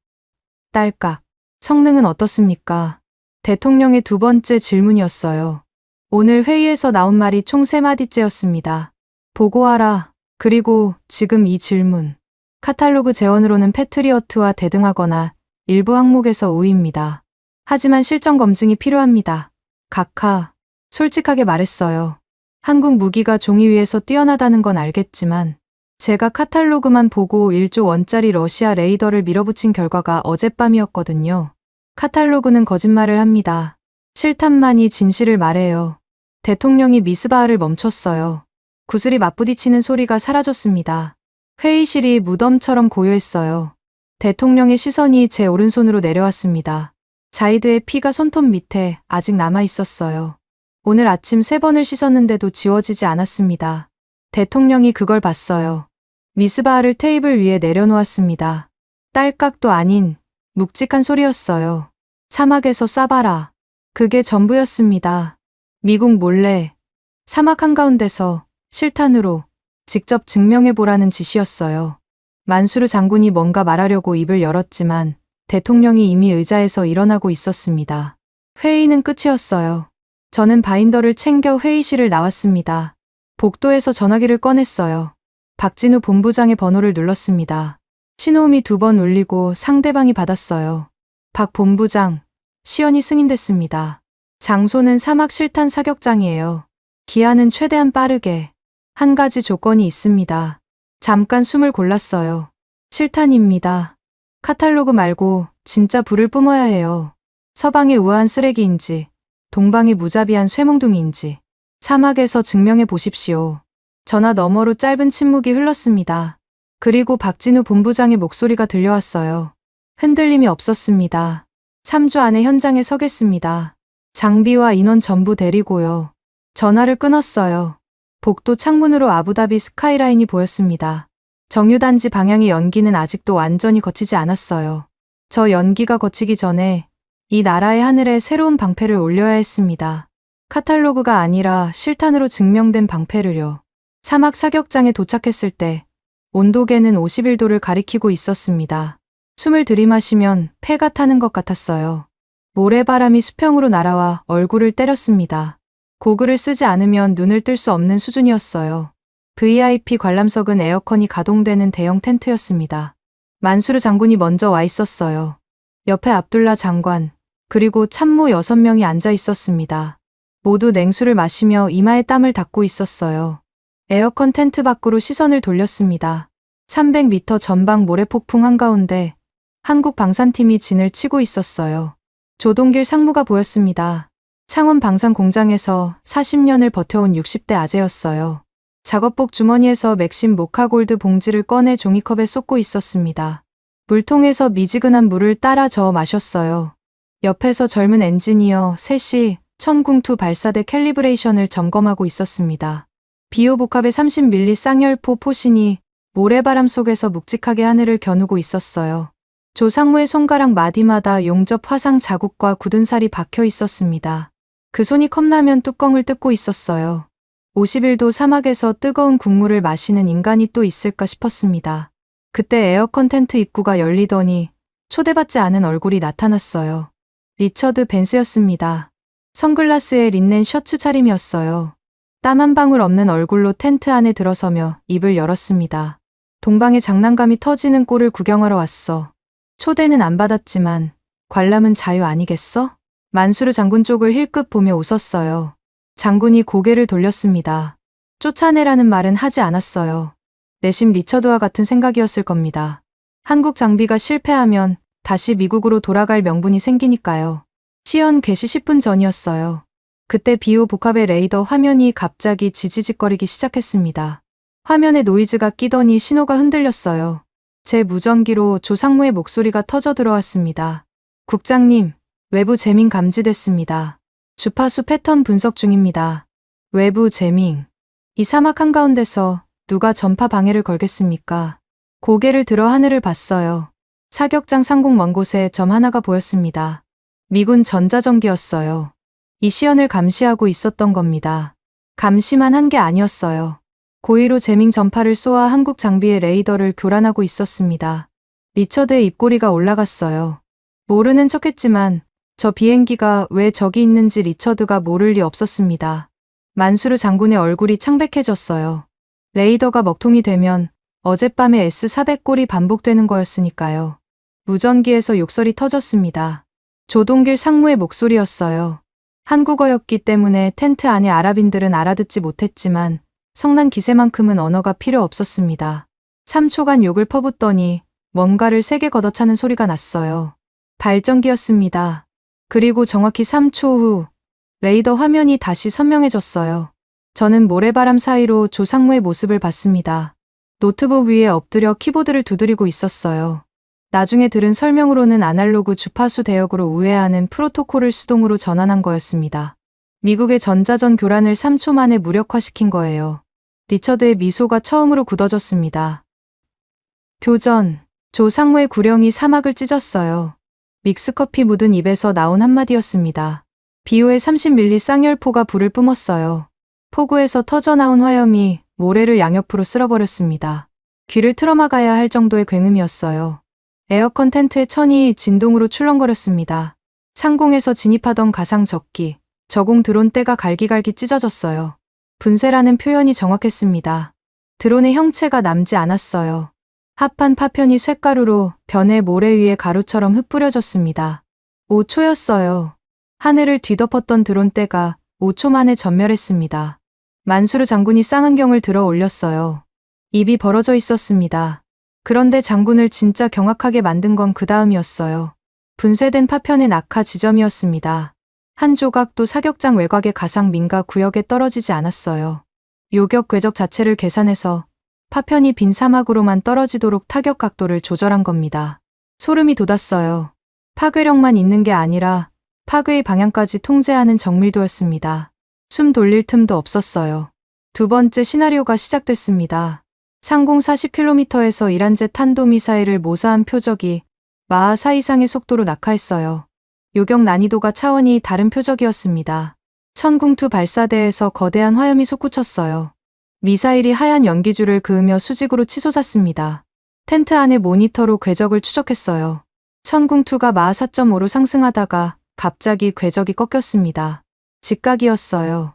B: 딸깍. 성능은 어떻습니까? 대통령의 두 번째 질문이었어요. 오늘 회의에서 나온 말이 총 3마디째였습니다. 보고하라. 그리고 지금 이 질문. 카탈로그 재원으로는 패트리어트와 대등하거나 일부 항목에서 우위입니다. 하지만 실전 검증이 필요합니다. 각하, 솔직하게 말했어요. 한국 무기가 종이 위에서 뛰어나다는 건 알겠지만 제가 카탈로그만 보고 1조 원짜리 러시아 레이더를 밀어붙인 결과가 어젯밤이었거든요. 카탈로그는 거짓말을 합니다. 실탄만이 진실을 말해요. 대통령이 미스바흐를 멈췄어요. 구슬이 맞부딪히는 소리가 사라졌습니다. 회의실이 무덤처럼 고요했어요. 대통령의 시선이 제 오른손으로 내려왔습니다. 자이드의 피가 손톱 밑에 아직 남아 있었어요. 오늘 아침 3번을 씻었는데도 지워지지 않았습니다. 대통령이 그걸 봤어요. 미스바흐를 테이블 위에 내려놓았습니다. 딸깍도 아닌 묵직한 소리였어요. 사막에서 쏴봐라. 그게 전부였습니다. 미국 몰래 사막 한가운데서 실탄으로 직접 증명해보라는 지시였어요. 만수르 장군이 뭔가 말하려고 입을 열었지만 대통령이 이미 의자에서 일어나고 있었습니다. 회의는 끝이었어요. 저는 바인더를 챙겨 회의실을 나왔습니다. 복도에서 전화기를 꺼냈어요. 박진우 본부장의 번호를 눌렀습니다. 신호음이 2번 울리고 상대방이 받았어요. 박 본부장, 시연이 승인됐습니다. 장소는 사막 실탄 사격장이에요. 기한은 최대한 빠르게. 한 가지 조건이 있습니다. 잠깐 숨을 골랐어요. 실탄입니다. 카탈로그 말고 진짜 불을 뿜어야 해요. 서방의 우아한 쓰레기인지, 동방의 무자비한 쇠몽둥이인지 사막에서 증명해 보십시오. 전화 너머로 짧은 침묵이 흘렀습니다. 그리고 박진우 본부장의 목소리가 들려왔어요. 흔들림이 없었습니다. 3주 안에 현장에 서겠습니다. 장비와 인원 전부 데리고요. 전화를 끊었어요. 복도 창문으로 아부다비 스카이라인이 보였습니다. 정유단지 방향의 연기는 아직도 완전히 거치지 않았어요. 저 연기가 거치기 전에 이 나라의 하늘에 새로운 방패를 올려야 했습니다. 카탈로그가 아니라 실탄으로 증명된 방패를요. 사막 사격장에 도착했을 때 온도계는 51도를 가리키고 있었습니다. 숨을 들이마시면 폐가 타는 것 같았어요. 모래바람이 수평으로 날아와 얼굴을 때렸습니다. 고글을 쓰지 않으면 눈을 뜰 수 없는 수준이었어요. VIP 관람석은 에어컨이 가동되는 대형 텐트였습니다. 만수르 장군이 먼저 와 있었어요. 옆에 압둘라 장관, 그리고 참모 6명이 앉아 있었습니다. 모두 냉수를 마시며 이마에 땀을 닦고 있었어요. 에어컨 텐트 밖으로 시선을 돌렸습니다. 300m 전방 모래폭풍 한가운데 한국 방산팀이 진을 치고 있었어요. 조동길 상무가 보였습니다. 창원 방산 공장에서 40년을 버텨온 60대 아재였어요. 작업복 주머니에서 맥심 모카골드 봉지를 꺼내 종이컵에 쏟고 있었습니다. 물통에서 미지근한 물을 따라 저어 마셨어요. 옆에서 젊은 엔지니어 셋이 천궁2 발사대 캘리브레이션을 점검하고 있었습니다. 비오복합의 30mm 쌍열포 포신이 모래바람 속에서 묵직하게 하늘을 겨누고 있었어요. 조 상무의 손가락 마디마다 용접 화상 자국과 굳은 살이 박혀 있었습니다. 그 손이 컵라면 뚜껑을 뜯고 있었어요. 51도 사막에서 뜨거운 국물을 마시는 인간이 또 있을까 싶었습니다. 그때 에어컨 텐트 입구가 열리더니 초대받지 않은 얼굴이 나타났어요. 리처드 벤스였습니다. 선글라스에 린넨 셔츠 차림이었어요. 땀 한 방울 없는 얼굴로 텐트 안에 들어서며 입을 열었습니다. 동방의 장난감이 터지는 꼴을 구경하러 왔어. 초대는 안 받았지만 관람은 자유 아니겠어? 만수르 장군 쪽을 힐끗 보며 웃었어요. 장군이 고개를 돌렸습니다. 쫓아내라는 말은 하지 않았어요. 내심 리처드와 같은 생각이었을 겁니다. 한국 장비가 실패하면 다시 미국으로 돌아갈 명분이 생기니까요. 시연 개시 10분 전이었어요. 그때 비오 복합의 레이더 화면이 갑자기 지지직거리기 시작했습니다. 화면에 노이즈가 끼더니 신호가 흔들렸어요. 제 무전기로 조상무의 목소리가 터져 들어왔습니다. 국장님, 외부 재밍 감지됐습니다. 주파수 패턴 분석 중입니다. 외부 재밍. 이 사막 한가운데서 누가 전파 방해를 걸겠습니까? 고개를 들어 하늘을 봤어요. 사격장 상공 먼 곳에 점 하나가 보였습니다. 미군 전자전기였어요. 이 시연을 감시하고 있었던 겁니다. 감시만 한 게 아니었어요. 고의로 재밍 전파를 쏘아 한국 장비의 레이더를 교란하고 있었습니다. 리처드의 입꼬리가 올라갔어요. 모르는 척했지만 저 비행기가 왜 저기 있는지 리처드가 모를 리 없었습니다. 만수르 장군의 얼굴이 창백해졌어요. 레이더가 먹통이 되면 어젯밤에 S-400 꼴이 반복되는 거였으니까요. 무전기에서 욕설이 터졌습니다. 조동길 상무의 목소리였어요. 한국어였기 때문에 텐트 안의 아랍인들은 알아듣지 못했지만 성난 기세만큼은 언어가 필요 없었습니다. 3초간 욕을 퍼붓더니 뭔가를 세게 걷어차는 소리가 났어요. 발전기였습니다. 그리고 정확히 3초 후 레이더 화면이 다시 선명해졌어요. 저는 모래바람 사이로 조상무의 모습을 봤습니다. 노트북 위에 엎드려 키보드를 두드리고 있었어요. 나중에 들은 설명으로는 아날로그 주파수 대역으로 우회하는 프로토콜을 수동으로 전환한 거였습니다. 미국의 전자전 교란을 3초 만에 무력화시킨 거예요. 리처드의 미소가 처음으로 굳어졌습니다. 교전. 조상무의 구령이 사막을 찢었어요. 믹스커피 묻은 입에서 나온 한마디였습니다. 비호의 30mm 쌍열포가 불을 뿜었어요. 포구에서 터져나온 화염이 모래를 양옆으로 쓸어버렸습니다. 귀를 틀어막아야 할 정도의 굉음이었어요. 에어컨 텐트의 천이 진동으로 출렁거렸습니다. 상공에서 진입하던 가상 적기, 저공 드론 떼가 갈기갈기 찢어졌어요. 분쇄라는 표현이 정확했습니다. 드론의 형체가 남지 않았어요. 합판 파편이 쇳가루로 변의 모래 위에 가루처럼 흩뿌려졌습니다. 5초였어요. 하늘을 뒤덮었던 드론 떼가 5초 만에 전멸했습니다. 만수르 장군이 쌍안경을 들어 올렸어요. 입이 벌어져 있었습니다. 그런데 장군을 진짜 경악하게 만든 건 그 다음이었어요. 분쇄된 파편의 낙하 지점이었습니다. 한 조각도 사격장 외곽의 가상 민가 구역에 떨어지지 않았어요. 요격 궤적 자체를 계산해서 파편이 빈 사막으로만 떨어지도록 타격 각도를 조절한 겁니다. 소름이 돋았어요. 파괴력만 있는 게 아니라 파괴의 방향까지 통제하는 정밀도였습니다. 숨 돌릴 틈도 없었어요. 두 번째 시나리오가 시작됐습니다. 상공 40km에서 이란제 탄도미사일을 모사한 표적이 마하 4 이상의 속도로 낙하했어요. 요격 난이도가 차원이 다른 표적이었습니다. 천궁2 발사대에서 거대한 화염이 솟구쳤어요. 미사일이 하얀 연기줄을 그으며 수직으로 치솟았습니다. 텐트 안의 모니터로 궤적을 추적했어요. 천궁2가 마하 4.5로 상승하다가 갑자기 궤적이 꺾였습니다. 직각이었어요.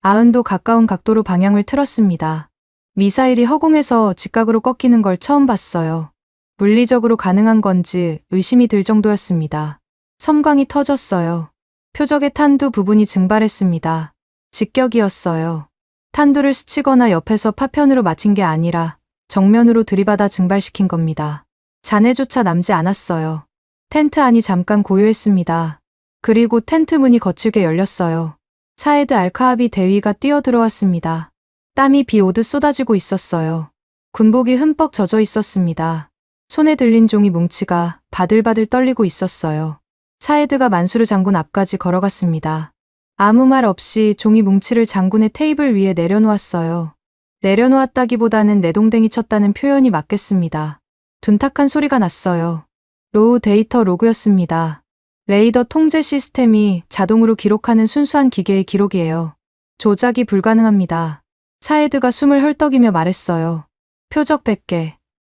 B: 90도 가까운 각도로 방향을 틀었습니다. 미사일이 허공에서 직각으로 꺾이는 걸 처음 봤어요. 물리적으로 가능한 건지 의심이 들 정도였습니다. 섬광이 터졌어요. 표적의 탄두 부분이 증발했습니다. 직격이었어요. 탄두를 스치거나 옆에서 파편으로 맞힌 게 아니라 정면으로 들이받아 증발시킨 겁니다. 잔해조차 남지 않았어요. 텐트 안이 잠깐 고요했습니다. 그리고 텐트 문이 거칠게 열렸어요. 사에드 알카아비 대위가 뛰어들어왔습니다. 땀이 비 오듯 쏟아지고 있었어요. 군복이 흠뻑 젖어 있었습니다. 손에 들린 종이 뭉치가 바들바들 떨리고 있었어요. 사에드가 만수르 장군 앞까지 걸어갔습니다. 아무 말 없이 종이 뭉치를 장군의 테이블 위에 내려놓았어요. 내려놓았다기보다는 내동댕이 쳤다는 표현이 맞겠습니다. 둔탁한 소리가 났어요. 로우 데이터 로그였습니다. 레이더 통제 시스템이 자동으로 기록하는 순수한 기계의 기록이에요. 조작이 불가능합니다. 사에드가 숨을 헐떡이며 말했어요. 표적 100개,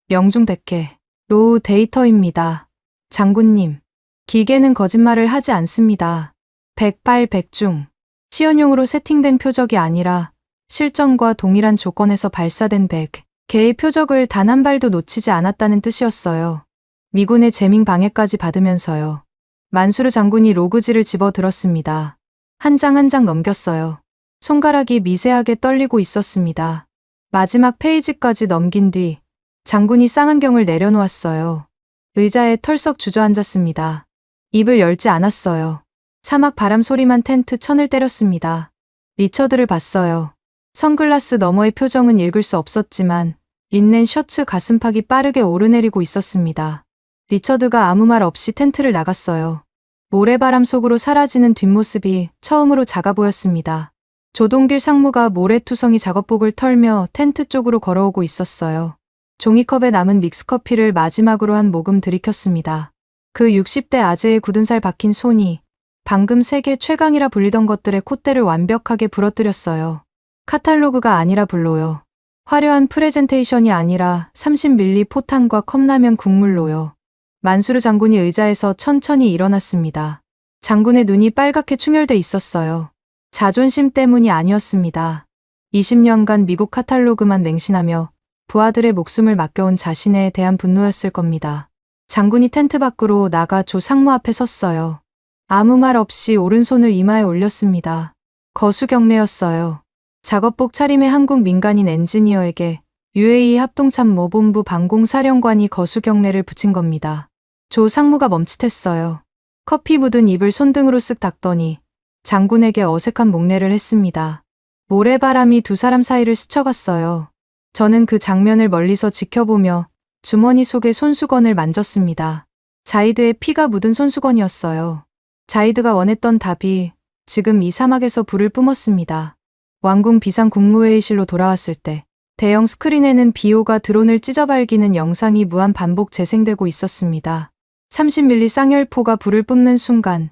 B: 명중 100개, 로우 데이터입니다. 장군님, 기계는 거짓말을 하지 않습니다. 108, 100중, 시연용으로 세팅된 표적이 아니라 실전과 동일한 조건에서 발사된 100개의 표적을 단 한 발도 놓치지 않았다는 뜻이었어요. 미군의 재밍 방해까지 받으면서요. 만수르 장군이 로그지를 집어 들었습니다. 한 장 한 장 넘겼어요. 손가락이 미세하게 떨리고 있었습니다. 마지막 페이지까지 넘긴 뒤 장군이 쌍안경을 내려놓았어요. 의자에 털썩 주저앉았습니다. 입을 열지 않았어요. 사막 바람 소리만 텐트 천을 때렸습니다. 리처드를 봤어요. 선글라스 너머의 표정은 읽을 수 없었지만 있는 셔츠 가슴팍이 빠르게 오르내리고 있었습니다. 리처드가 아무 말 없이 텐트를 나갔어요. 모래바람 속으로 사라지는 뒷모습이 처음으로 작아 보였습니다. 조동길 상무가 모래투성이 작업복을 털며 텐트 쪽으로 걸어오고 있었어요. 종이컵에 남은 믹스커피를 마지막으로 한 모금 들이켰습니다. 그 60대 아재의 굳은 살 박힌 손이 방금 세계 최강이라 불리던 것들의 콧대를 완벽하게 부러뜨렸어요. 카탈로그가 아니라 블로요. 화려한 프레젠테이션이 아니라 30ml 포탄과 컵라면 국물로요. 만수르 장군이 의자에서 천천히 일어났습니다. 장군의 눈이 빨갛게 충혈돼 있었어요. 자존심 때문이 아니었습니다. 20년간 미국 카탈로그만 맹신하며 부하들의 목숨을 맡겨온 자신에 대한 분노였을 겁니다. 장군이 텐트 밖으로 나가 조 상무 앞에 섰어요. 아무 말 없이 오른손을 이마에 올렸습니다. 거수경례였어요. 작업복 차림의 한국 민간인 엔지니어에게 UAE 합동참모본부 방공사령관이 거수경례를 붙인 겁니다. 조 상무가 멈칫했어요. 커피 묻은 입을 손등으로 쓱 닦더니 장군에게 어색한 목례를 했습니다. 모래바람이 두 사람 사이를 스쳐갔어요. 저는 그 장면을 멀리서 지켜보며 주머니 속의 손수건을 만졌습니다. 자이드의 피가 묻은 손수건이었어요. 자이드가 원했던 답이 지금 이 사막에서 불을 뿜었습니다. 왕궁 비상국무회의실로 돌아왔을 때 대형 스크린에는 비오가 드론을 찢어발기는 영상이 무한 반복 재생되고 있었습니다. 30mm 쌍열포가 불을 뿜는 순간,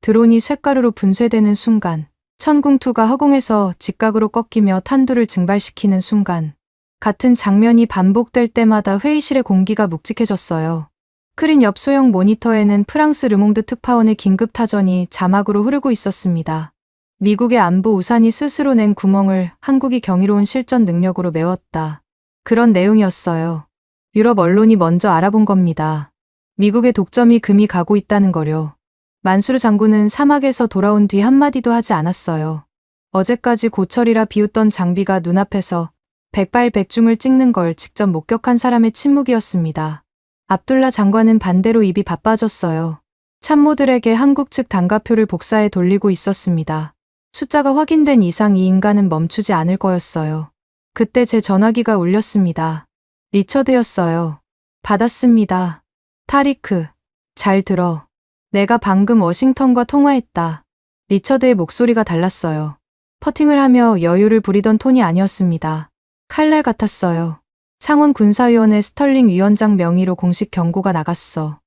B: 드론이 쇳가루로 분쇄되는 순간, 천궁2가 허공에서 직각으로 꺾이며 탄두를 증발시키는 순간, 같은 장면이 반복될 때마다 회의실의 공기가 묵직해졌어요. 스크린 옆 소형 모니터에는 프랑스 르몽드 특파원의 긴급 타전이 자막으로 흐르고 있었습니다. 미국의 안보 우산이 스스로 낸 구멍을 한국이 경이로운 실전 능력으로 메웠다. 그런 내용이었어요. 유럽 언론이 먼저 알아본 겁니다. 미국의 독점이 금이 가고 있다는 거요. 만수르 장군은 사막에서 돌아온 뒤 한마디도 하지 않았어요. 어제까지 고철이라 비웃던 장비가 눈앞에서 백발백중을 찍는 걸 직접 목격한 사람의 침묵이었습니다. 압둘라 장관은 반대로 입이 바빠졌어요. 참모들에게 한국 측 단가표를 복사해 돌리고 있었습니다. 숫자가 확인된 이상 이 인간은 멈추지 않을 거였어요. 그때 제 전화기가 울렸습니다. 리처드였어요. 받았습니다. 타리크, 잘 들어. 내가 방금 워싱턴과 통화했다. 리처드의 목소리가 달랐어요. 퍼팅을 하며 여유를 부리던 톤이 아니었습니다. 칼날 같았어요. 상원 군사위원회 스털링 위원장 명의로 공식 경고가 나갔어.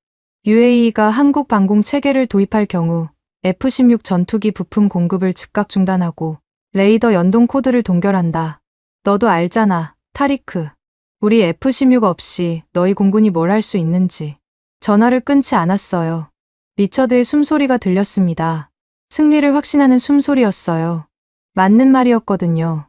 B: UAE가 한국 방공 체계를 도입할 경우 F-16 전투기 부품 공급을 즉각 중단하고 레이더 연동 코드를 동결한다. 너도 알잖아, 타리크. 우리 F-16 없이 너희 공군이 뭘 할 수 있는지. 전화를 끊지 않았어요. 리처드의 숨소리가 들렸습니다. 승리를 확신하는 숨소리였어요. 맞는 말이었거든요.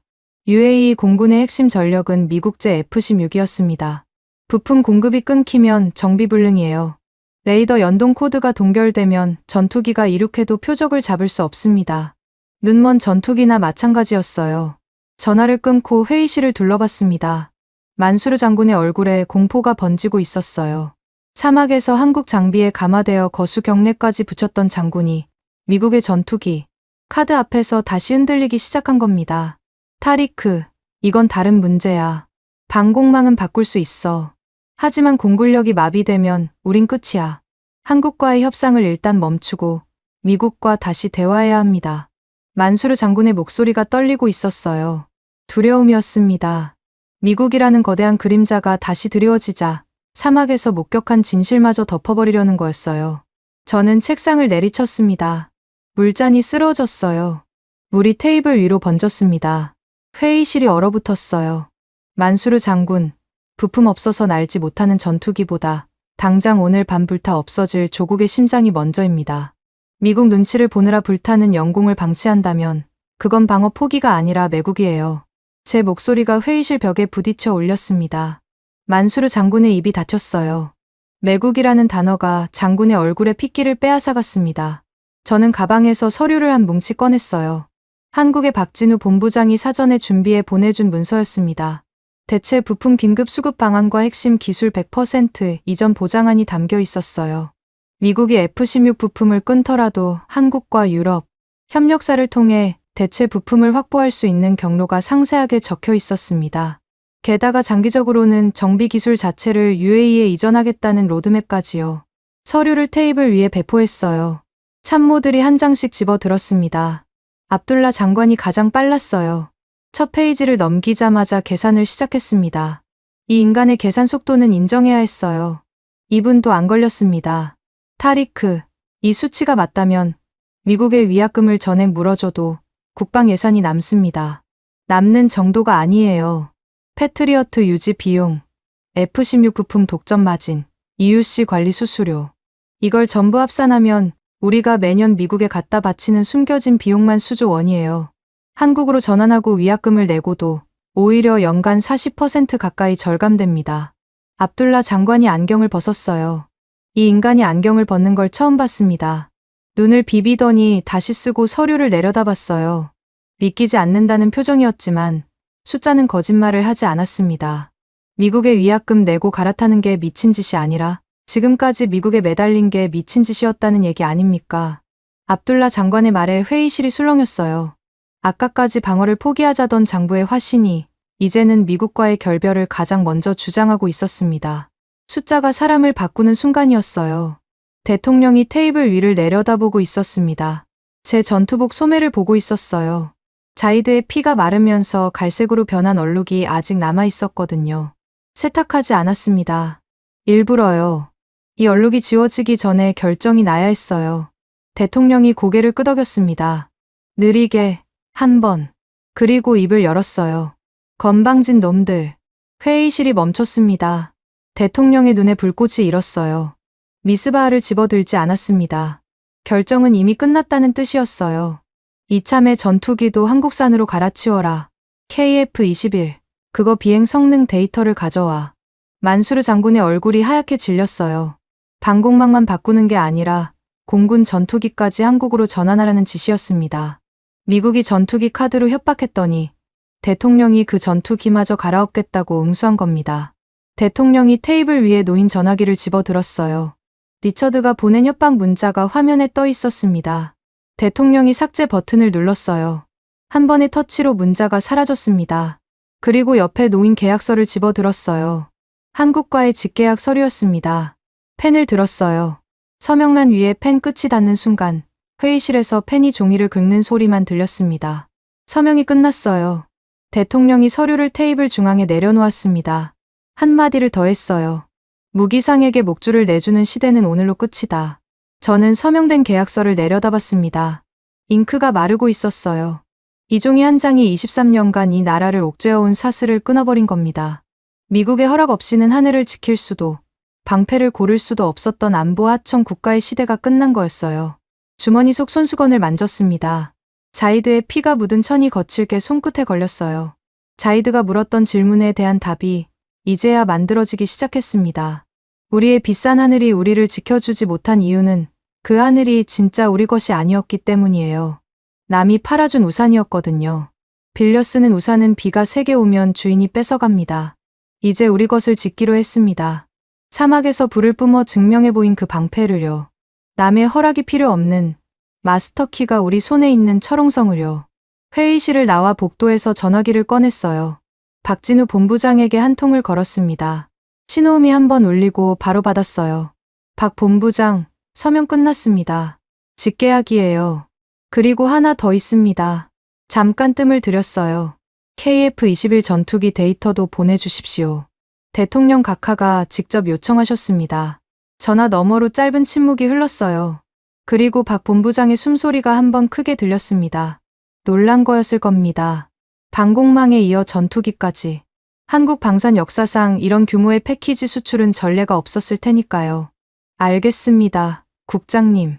B: UAE 공군의 핵심 전력은 미국제 F-16이었습니다. 부품 공급이 끊기면 정비불능이에요. 레이더 연동 코드가 동결되면 전투기가 이륙해도 표적을 잡을 수 없습니다. 눈먼 전투기나 마찬가지였어요. 전화를 끊고 회의실을 둘러봤습니다. 만수르 장군의 얼굴에 공포가 번지고 있었어요. 사막에서 한국 장비에 감화되어 거수 경례까지 붙였던 장군이 미국의 전투기, 카드 앞에서 다시 흔들리기 시작한 겁니다. 타리크, 이건 다른 문제야. 방공망은 바꿀 수 있어. 하지만 공군력이 마비되면 우린 끝이야. 한국과의 협상을 일단 멈추고 미국과 다시 대화해야 합니다. 만수르 장군의 목소리가 떨리고 있었어요. 두려움이었습니다. 미국이라는 거대한 그림자가 다시 드리워지자 사막에서 목격한 진실마저 덮어버리려는 거였어요. 저는 책상을 내리쳤습니다. 물잔이 쓰러졌어요. 물이 테이블 위로 번졌습니다. 회의실이 얼어붙었어요. 만수르 장군, 부품 없어서 날지 못하는 전투기보다 당장 오늘 밤 불타 없어질 조국의 심장이 먼저입니다. 미국 눈치를 보느라 불타는 영공을 방치한다면 그건 방어 포기가 아니라 매국이에요. 제 목소리가 회의실 벽에 부딪혀 올렸습니다. 만수르 장군의 입이 닫혔어요. 매국이라는 단어가 장군의 얼굴에 핏기를 빼앗아갔습니다. 저는 가방에서 서류를 한 뭉치 꺼냈어요. 한국의 박진우 본부장이 사전에 준비해 보내준 문서였습니다. 대체 부품 긴급 수급 방안과 핵심 기술 100% 이전 보장안이 담겨 있었어요. 미국이 F-16 부품을 끊더라도 한국과 유럽, 협력사를 통해 대체 부품을 확보할 수 있는 경로가 상세하게 적혀 있었습니다. 게다가 장기적으로는 정비 기술 자체를 UAE에 이전하겠다는 로드맵까지요. 서류를 테이블 위에 배포했어요. 참모들이 한 장씩 집어들었습니다. 압둘라 장관이 가장 빨랐어요. 첫 페이지를 넘기자마자 계산을 시작했습니다. 이 인간의 계산 속도는 인정해야 했어요. 2분도 안 걸렸습니다. 타리크, 이 수치가 맞다면 미국의 위약금을 전액 물어줘도 국방 예산이 남습니다. 남는 정도가 아니에요. 패트리어트 유지 비용, F-16 부품 독점 마진, EUC 관리 수수료. 이걸 전부 합산하면 우리가 매년 미국에 갖다 바치는 숨겨진 비용만 수조 원이에요. 한국으로 전환하고 위약금을 내고도 오히려 연간 40% 가까이 절감됩니다. 압둘라 장관이 안경을 벗었어요. 이 인간이 안경을 벗는 걸 처음 봤습니다. 눈을 비비더니 다시 쓰고 서류를 내려다봤어요. 믿기지 않는다는 표정이었지만 숫자는 거짓말을 하지 않았습니다. 미국의 위약금 내고 갈아타는 게 미친 짓이 아니라 지금까지 미국에 매달린 게 미친 짓이었다는 얘기 아닙니까? 압둘라 장관의 말에 회의실이 술렁였어요. 아까까지 방어를 포기하자던 장부의 화신이 이제는 미국과의 결별을 가장 먼저 주장하고 있었습니다. 숫자가 사람을 바꾸는 순간이었어요. 대통령이 테이블 위를 내려다보고 있었습니다. 제 전투복 소매를 보고 있었어요. 자이드의 피가 마르면서 갈색으로 변한 얼룩이 아직 남아 있었거든요. 세탁하지 않았습니다. 일부러요. 이 얼룩이 지워지기 전에 결정이 나야 했어요. 대통령이 고개를 끄덕였습니다. 느리게, 한 번. 그리고 입을 열었어요. 건방진 놈들. 회의실이 멈췄습니다. 대통령의 눈에 불꽃이 일었어요. 미스바흐를 집어들지 않았습니다. 결정은 이미 끝났다는 뜻이었어요. 이참에 전투기도 한국산으로 갈아치워라. KF-21. 그거 비행 성능 데이터를 가져와. 만수르 장군의 얼굴이 하얗게 질렸어요. 방공망만 바꾸는 게 아니라 공군 전투기까지 한국으로 전환하라는 지시였습니다. 미국이 전투기 카드로 협박했더니 대통령이 그 전투기마저 갈아엎겠다고 응수한 겁니다. 대통령이 테이블 위에 놓인 전화기를 집어들었어요. 리처드가 보낸 협박 문자가 화면에 떠 있었습니다. 대통령이 삭제 버튼을 눌렀어요. 한 번의 터치로 문자가 사라졌습니다. 그리고 옆에 놓인 계약서를 집어들었어요. 한국과의 직계약 서류였습니다. 펜을 들었어요. 서명란 위에 펜 끝이 닿는 순간 회의실에서 펜이 종이를 긁는 소리만 들렸습니다. 서명이 끝났어요. 대통령이 서류를 테이블 중앙에 내려놓았습니다. 한마디를 더 했어요. 무기상에게 목줄을 내주는 시대는 오늘로 끝이다. 저는 서명된 계약서를 내려다봤습니다. 잉크가 마르고 있었어요. 이 종이 한 장이 23년간 이 나라를 옥죄어온 사슬을 끊어버린 겁니다. 미국의 허락 없이는 하늘을 지킬 수도, 방패를 고를 수도 없었던 안보 하청 국가의 시대가 끝난 거였어요. 주머니 속 손수건을 만졌습니다. 자이드의 피가 묻은 천이 거칠게 손끝에 걸렸어요. 자이드가 물었던 질문에 대한 답이 이제야 만들어지기 시작했습니다. 우리의 비싼 하늘이 우리를 지켜주지 못한 이유는 그 하늘이 진짜 우리 것이 아니었기 때문이에요. 남이 팔아준 우산이었거든요. 빌려 쓰는 우산은 비가 세게 오면 주인이 뺏어갑니다. 이제 우리 것을 짓기로 했습니다. 사막에서 불을 뿜어 증명해 보인 그 방패를요. 남의 허락이 필요 없는 마스터키가 우리 손에 있는 철옹성을요. 회의실을 나와 복도에서 전화기를 꺼냈어요. 박진우 본부장에게 한 통을 걸었습니다. 신호음이 한 번 울리고 바로 받았어요. 박 본부장, 서명 끝났습니다. 직계약이에요. 그리고 하나 더 있습니다. 잠깐 뜸을 들였어요. KF-21 전투기 데이터도 보내주십시오. 대통령 각하가 직접 요청하셨습니다. 전화 너머로 짧은 침묵이 흘렀어요. 그리고 박 본부장의 숨소리가 한 번 크게 들렸습니다. 놀란 거였을 겁니다. 방공망에 이어 전투기까지. 한국 방산 역사상 이런 규모의 패키지 수출은 전례가 없었을 테니까요. 알겠습니다, 국장님.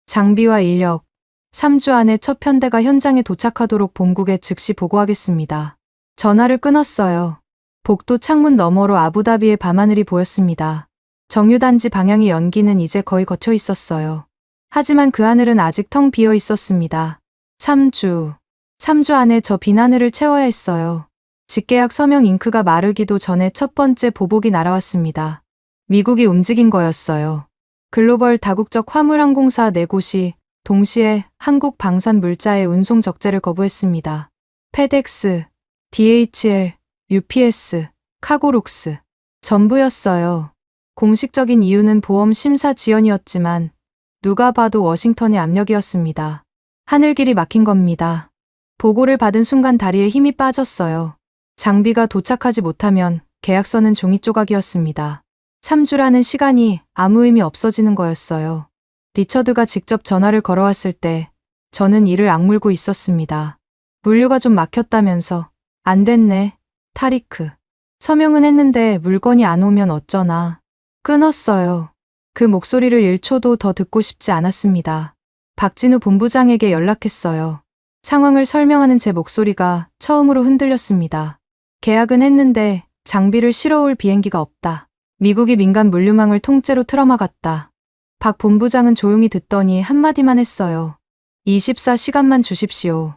B: 장비와 인력, 3주 안에 첫 편대가 현장에 도착하도록 본국에 즉시 보고하겠습니다. 전화를 끊었어요. 복도 창문 너머로 아부다비의 밤하늘이 보였습니다. 정유단지 방향의 연기는 이제 거의 걷혀 있었어요. 하지만 그 하늘은 아직 텅 비어 있었습니다. 3주 안에 저 빈 하늘을 채워야 했어요. 직계약 서명 잉크가 마르기도 전에 첫 번째 보복이 날아왔습니다. 미국이 움직인 거였어요. 글로벌 다국적 화물항공사 4곳이 동시에 한국 방산 물자의 운송 적재를 거부했습니다. 페덱스, DHL, UPS, 카고록스. 전부였어요. 공식적인 이유는 보험 심사 지연이었지만 누가 봐도 워싱턴의 압력이었습니다. 하늘길이 막힌 겁니다. 보고를 받은 순간 다리에 힘이 빠졌어요. 장비가 도착하지 못하면 계약서는 종이 조각이었습니다. 3주라는 시간이 아무 의미 없어지는 거였어요. 리처드가 직접 전화를 걸어왔을 때 저는 이를 악물고 있었습니다. 물류가 좀 막혔다면서. 안 됐네. 타리크. 서명은 했는데 물건이 안 오면 어쩌나. 끊었어요. 그 목소리를 1초도 더 듣고 싶지 않았습니다. 박진우 본부장에게 연락했어요. 상황을 설명하는 제 목소리가 처음으로 흔들렸습니다. 계약은 했는데 장비를 실어올 비행기가 없다. 미국이 민간 물류망을 통째로 틀어막았다. 박 본부장은 조용히 듣더니 한마디만 했어요. 24시간만 주십시오.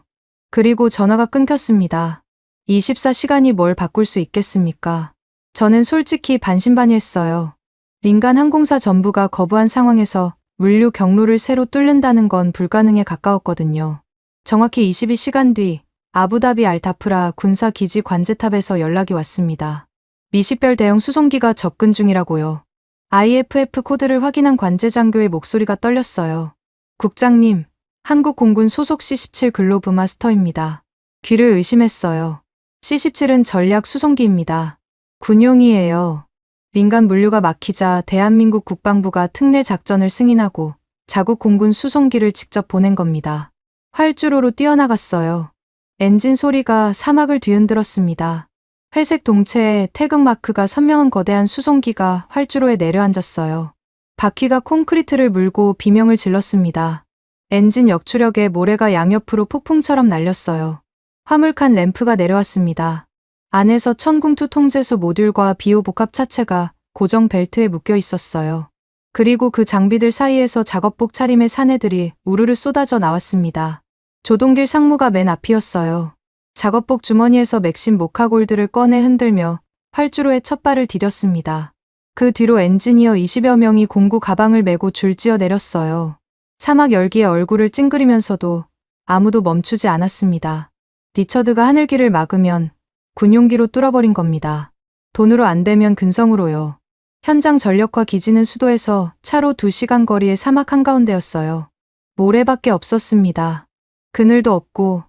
B: 그리고 전화가 끊겼습니다. 24시간이 뭘 바꿀 수 있겠습니까? 저는 솔직히 반신반의했어요. 민간 항공사 전부가 거부한 상황에서 물류 경로를 새로 뚫는다는 건 불가능에 가까웠거든요. 정확히 22시간 뒤 아부다비 알타프라 군사기지 관제탑에서 연락이 왔습니다. 미식별 대형 수송기가 접근 중이라고요. IFF 코드를 확인한 관제장교의 목소리가 떨렸어요. 국장님, 한국 공군 소속 C-17 글로브 마스터입니다. 귀를 의심했어요. C-17은 전략 수송기입니다. 군용이에요. 민간 물류가 막히자 대한민국 국방부가 특례 작전을 승인하고 자국 공군 수송기를 직접 보낸 겁니다. 활주로로 뛰어나갔어요. 엔진 소리가 사막을 뒤흔들었습니다. 회색 동체에 태극 마크가 선명한 거대한 수송기가 활주로에 내려앉았어요. 바퀴가 콘크리트를 물고 비명을 질렀습니다. 엔진 역추력에 모래가 양옆으로 폭풍처럼 날렸어요. 화물칸 램프가 내려왔습니다. 안에서 천궁투 통제소 모듈과 비오 복합 차체가 고정 벨트에 묶여 있었어요. 그리고 그 장비들 사이에서 작업복 차림의 사내들이 우르르 쏟아져 나왔습니다. 조동길 상무가 맨 앞이었어요. 작업복 주머니에서 맥심 모카골드를 꺼내 흔들며 활주로에 첫 발을 디뎠습니다. 그 뒤로 엔지니어 20여 명이 공구 가방을 메고 줄지어 내렸어요. 사막 열기에 얼굴을 찡그리면서도 아무도 멈추지 않았습니다. 리처드가 하늘길을 막으면 군용기로 뚫어버린 겁니다. 돈으로 안 되면 근성으로요. 현장 전력과 기지는 수도에서 차로 2시간 거리의 사막 한가운데였어요. 모래밖에 없었습니다. 그늘도 없고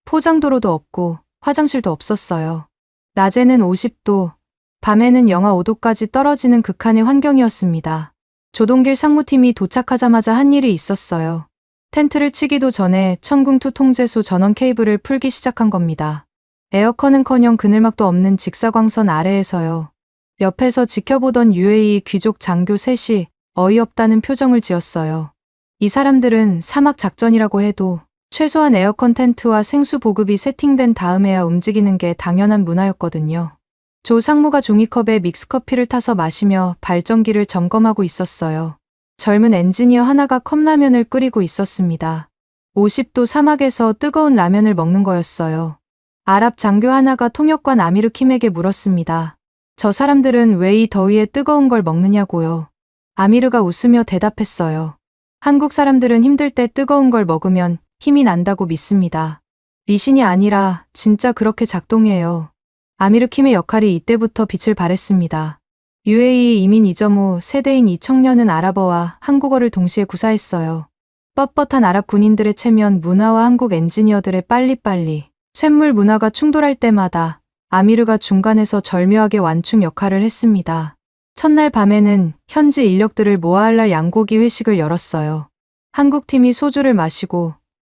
B: 포장도로도 없고 화장실도 없었어요. 낮에는 50도, 밤에는 영하 5도까지 떨어지는 극한의 환경이었습니다. 조동길 상무팀이 도착하자마자 한 일이 있었어요. 텐트를 치기도 전에 천궁투 통제소 전원 케이블을 풀기 시작한 겁니다. 에어컨은커녕 그늘막도 없는 직사광선 아래에서요. 옆에서 지켜보던 UAE 귀족 장교 셋이 어이없다는 표정을 지었어요. 이 사람들은 사막 작전이라고 해도 최소한 에어컨 텐트와 생수 보급이 세팅된 다음에야 움직이는 게 당연한 문화였거든요. 조 상무가 종이컵에 믹스커피를 타서 마시며 발전기를 점검하고 있었어요. 젊은 엔지니어 하나가 컵라면을 끓이고 있었습니다. 50도 사막에서 뜨거운 라면을 먹는 거였어요. 아랍 장교 하나가 통역관 아미르 킴에게 물었습니다. 저 사람들은 왜 이 더위에 뜨거운 걸 먹느냐고요. 아미르가 웃으며 대답했어요. 한국 사람들은 힘들 때 뜨거운 걸 먹으면 힘이 난다고 믿습니다. 미신이 아니라 진짜 그렇게 작동해요. 아미르 킴의 역할이 이때부터 빛을 발했습니다. UAE 이민 이점 후 세대인 이 청년은 아랍어와 한국어를 동시에 구사했어요. 뻣뻣한 아랍 군인들의 체면 문화와 한국 엔지니어들의 빨리빨리 쇳물 문화가 충돌할 때마다 아미르가 중간에서 절묘하게 완충 역할을 했습니다. 첫날 밤에는 현지 인력들을 모아할 날 양고기 회식을 열었어요. 한국팀이 소주를 마시고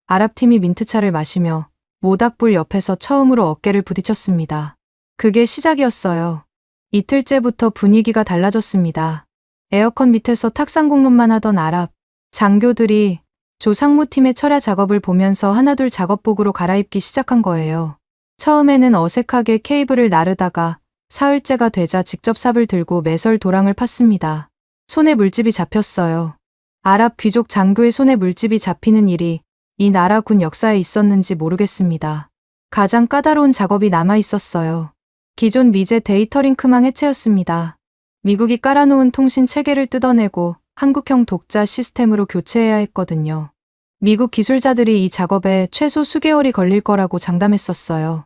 B: 아랍팀이 민트차를 마시며 모닥불 옆에서 처음으로 어깨를 부딪혔습니다. 그게 시작이었어요. 이틀째부터 분위기가 달라졌습니다. 에어컨 밑에서 탁상공론만 하던 아랍 장교들이 조 상무팀의 철야 작업을 보면서 하나둘 작업복으로 갈아입기 시작한 거예요. 처음에는 어색하게 케이블을 나르다가 사흘째가 되자 직접 삽을 들고 매설 도랑을 팠습니다. 손에 물집이 잡혔어요. 아랍 귀족 장교의 손에 물집이 잡히는 일이 이 나라 군 역사에 있었는지 모르겠습니다. 가장 까다로운 작업이 남아 있었어요. 기존 미제 데이터링크망 해체였습니다. 미국이 깔아놓은 통신 체계를 뜯어내고 한국형 독자 시스템으로 교체해야 했거든요. 미국 기술자들이 이 작업에 최소 수개월이 걸릴 거라고 장담했었어요.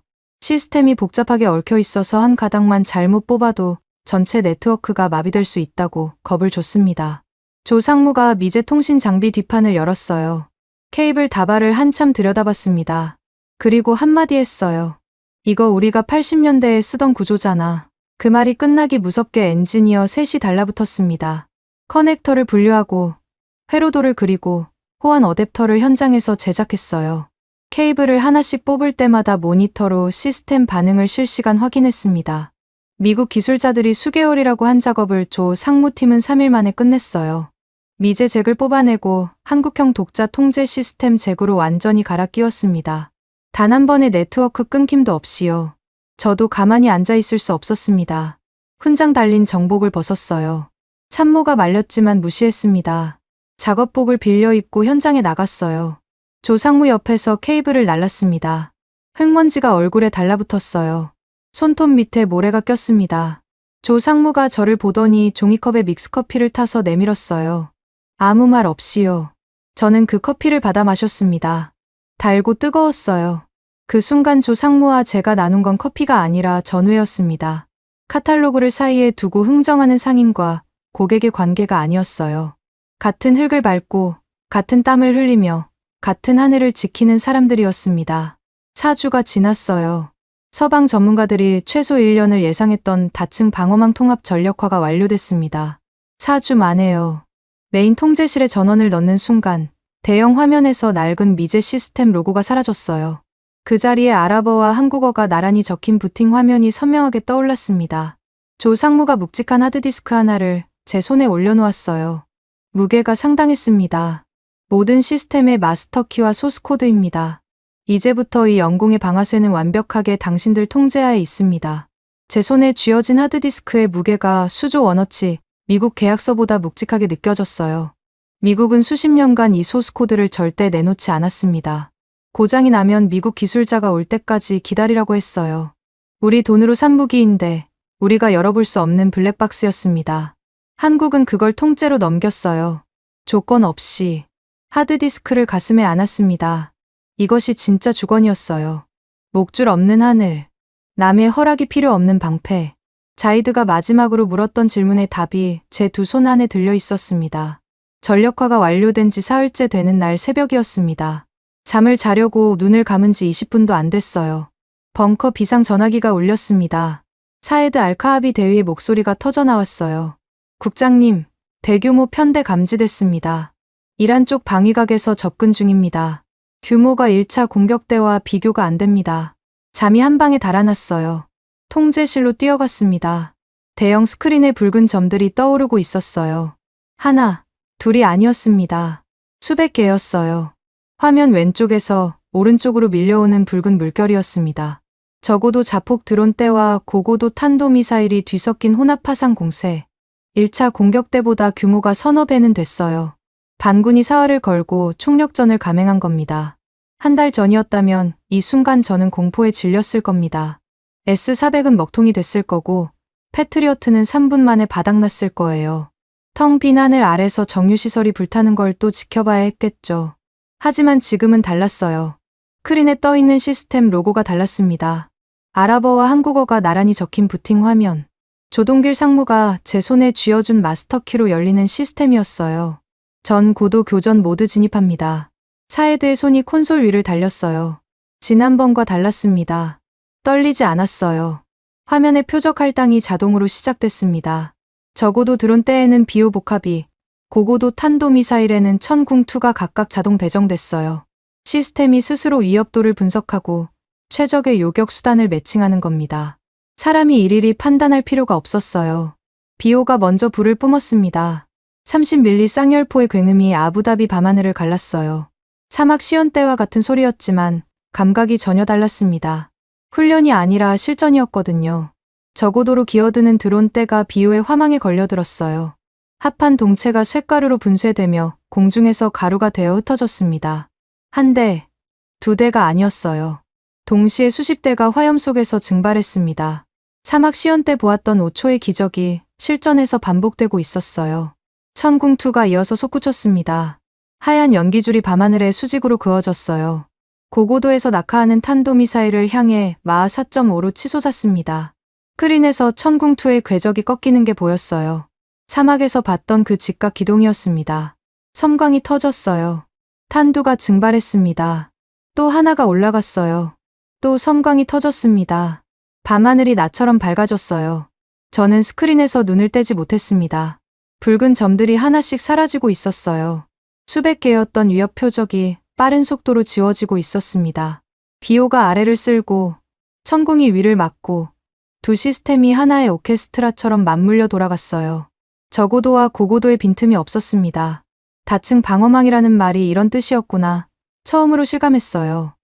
B: 시스템이 복잡하게 얽혀 있어서 한 가닥만 잘못 뽑아도 전체 네트워크가 마비될 수 있다고 겁을 줬습니다. 조 상무가 미제 통신 장비 뒷판을 열었어요. 케이블 다발을 한참 들여다봤습니다. 그리고 한마디 했어요. 이거 우리가 80년대에 쓰던 구조잖아. 그 말이 끝나기 무섭게 엔지니어 셋이 달라붙었습니다. 커넥터를 분류하고 회로도를 그리고 호환 어댑터를 현장에서 제작했어요. 케이블을 하나씩 뽑을 때마다 모니터로 시스템 반응을 실시간 확인했습니다. 미국 기술자들이 수개월이라고 한 작업을 조 상무팀은 3일 만에 끝냈어요. 미제 잭을 뽑아내고 한국형 독자 통제 시스템 잭으로 완전히 갈아 끼웠습니다. 단 한 번의 네트워크 끊김도 없이요. 저도 가만히 앉아 있을 수 없었습니다. 훈장 달린 정복을 벗었어요. 참모가 말렸지만 무시했습니다. 작업복을 빌려 입고 현장에 나갔어요. 조 상무 옆에서 케이블을 날랐습니다. 흙먼지가 얼굴에 달라붙었어요. 손톱 밑에 모래가 꼈습니다. 조 상무가 저를 보더니 종이컵에 믹스커피를 타서 내밀었어요. 아무 말 없이요. 저는 그 커피를 받아 마셨습니다. 달고 뜨거웠어요. 그 순간 조 상무와 제가 나눈 건 커피가 아니라 전우였습니다. 카탈로그를 사이에 두고 흥정하는 상인과 고객의 관계가 아니었어요. 같은 흙을 밟고 같은 땀을 흘리며 같은 하늘을 지키는 사람들이었습니다. 4주가 지났어요. 서방 전문가들이 최소 1년을 예상했던 다층 방어망 통합 전력화가 완료됐습니다. 4주 만에요. 메인 통제실에 전원을 넣는 순간 대형 화면에서 낡은 미제 시스템 로고가 사라졌어요. 그 자리에 아랍어와 한국어가 나란히 적힌 부팅 화면이 선명하게 떠올랐습니다. 조 상무가 묵직한 하드디스크 하나를 제 손에 올려놓았어요. 무게가 상당했습니다. 모든 시스템의 마스터키와 소스코드입니다. 이제부터 이 영공의 방아쇠는 완벽하게 당신들 통제하에 있습니다. 제 손에 쥐어진 하드디스크의 무게가 수조 원어치 미국 계약서보다 묵직하게 느껴졌어요. 미국은 수십 년간 이 소스코드를 절대 내놓지 않았습니다. 고장이 나면 미국 기술자가 올 때까지 기다리라고 했어요. 우리 돈으로 산 무기인데 우리가 열어볼 수 없는 블랙박스였습니다. 한국은 그걸 통째로 넘겼어요. 조건 없이 하드디스크를 가슴에 안았습니다. 이것이 진짜 주권이었어요. 목줄 없는 하늘, 남의 허락이 필요 없는 방패. 자이드가 마지막으로 물었던 질문의 답이 제 두 손 안에 들려 있었습니다. 전력화가 완료된 지 사흘째 되는 날 새벽이었습니다. 잠을 자려고 눈을 감은 지 20분도 안 됐어요. 벙커 비상 전화기가 울렸습니다. 사에드 알카아비 대위의 목소리가 터져 나왔어요. 국장님, 대규모 편대 감지됐습니다. 이란 쪽 방위각에서 접근 중입니다. 규모가 1차 공격 때와 비교가 안 됩니다. 잠이 한 방에 달아났어요. 통제실로 뛰어갔습니다. 대형 스크린에 붉은 점들이 떠오르고 있었어요. 하나, 둘이 아니었습니다. 수백 개였어요. 화면 왼쪽에서 오른쪽으로 밀려오는 붉은 물결이었습니다. 적어도 자폭 드론대와 고고도 탄도미사일이 뒤섞인 혼합화상 공세. 1차 공격 때보다 규모가 서너 배는 됐어요. 반군이 사활을 걸고 총력전을 감행한 겁니다. 한 달 전이었다면 이 순간 저는 공포에 질렸을 겁니다. S-400은 먹통이 됐을 거고 패트리어트는 3분 만에 바닥났을 거예요. 텅 빈 하늘 아래서 정유시설이 불타는 걸 또 지켜봐야 했겠죠. 하지만 지금은 달랐어요. 스크린에 떠있는 시스템 로고가 달랐습니다. 아랍어와 한국어가 나란히 적힌 부팅 화면. 조동길 상무가 제 손에 쥐어준 마스터키로 열리는 시스템이었어요. 전 고도 교전 모드 진입합니다. 사에드의 손이 콘솔 위를 달렸어요. 지난번과 달랐습니다. 떨리지 않았어요. 화면의 표적 할당이 자동으로 시작됐습니다. 저고도 드론대에는 비오 복합이, 고고도 탄도미사일에는 천궁2가 각각 자동 배정됐어요. 시스템이 스스로 위협도를 분석하고 최적의 요격 수단을 매칭하는 겁니다. 사람이 일일이 판단할 필요가 없었어요. 비오가 먼저 불을 뿜었습니다. 30mm 쌍열포의 굉음이 아부다비 밤하늘을 갈랐어요. 사막 시온대와 같은 소리였지만 감각이 전혀 달랐습니다. 훈련이 아니라 실전이었거든요. 저고도로 기어드는 드론대가 비오의 화망에 걸려들었어요. 합판 동체가 쇳가루로 분쇄되며 공중에서 가루가 되어 흩어졌습니다. 한 대, 두 대가 아니었어요. 동시에 수십 대가 화염 속에서 증발했습니다. 사막 시연 때 보았던 5초의 기적이 실전에서 반복되고 있었어요. 천궁2가 이어서 솟구쳤습니다. 하얀 연기줄이 밤하늘에 수직으로 그어졌어요. 고고도에서 낙하하는 탄도미사일을 향해 마하 4.5로 치솟았습니다. 스크린에서 천궁2의 궤적이 꺾이는 게 보였어요. 사막에서 봤던 그 직각 기동이었습니다. 섬광이 터졌어요. 탄두가 증발했습니다. 또 하나가 올라갔어요. 또 섬광이 터졌습니다. 밤하늘이 나처럼 밝아졌어요. 저는 스크린에서 눈을 떼지 못했습니다. 붉은 점들이 하나씩 사라지고 있었어요. 수백 개였던 위협 표적이 빠른 속도로 지워지고 있었습니다. 비호가 아래를 쓸고 천궁이 위를 막고 두 시스템이 하나의 오케스트라처럼 맞물려 돌아갔어요. 저고도와 고고도의 빈틈이 없었습니다. 다층 방어망이라는 말이 이런 뜻이었구나. 처음으로 실감했어요.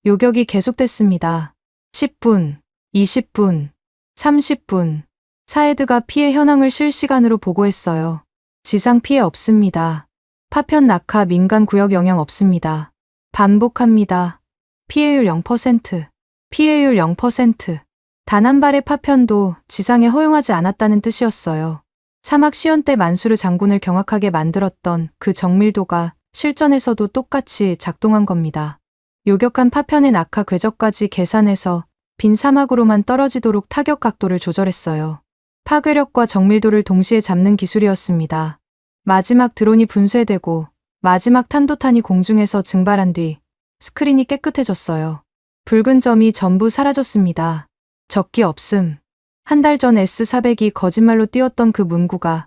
B: 요격이 계속됐습니다. 10분, 20분, 30분. 사헤드가 피해 현황을 실시간으로 보고했어요. 지상 피해 없습니다. 파편 낙하 민간 구역 영향 없습니다. 반복합니다. 피해율 0%. 피해율 0%. 단 한 발의 파편도 지상에 허용하지 않았다는 뜻이었어요. 사막 시연대 만수르 장군을 경악하게 만들었던 그 정밀도가 실전에서도 똑같이 작동한 겁니다. 요격한 파편의 낙하 궤적까지 계산해서 빈 사막으로만 떨어지도록 타격 각도를 조절했어요. 파괴력과 정밀도를 동시에 잡는 기술이었습니다. 마지막 드론이 분쇄되고 마지막 탄도탄이 공중에서 증발한 뒤 스크린이 깨끗해졌어요. 붉은 점이 전부 사라졌습니다. 적기 없음. 한 달 전 S400이 거짓말로 띄웠던 그 문구가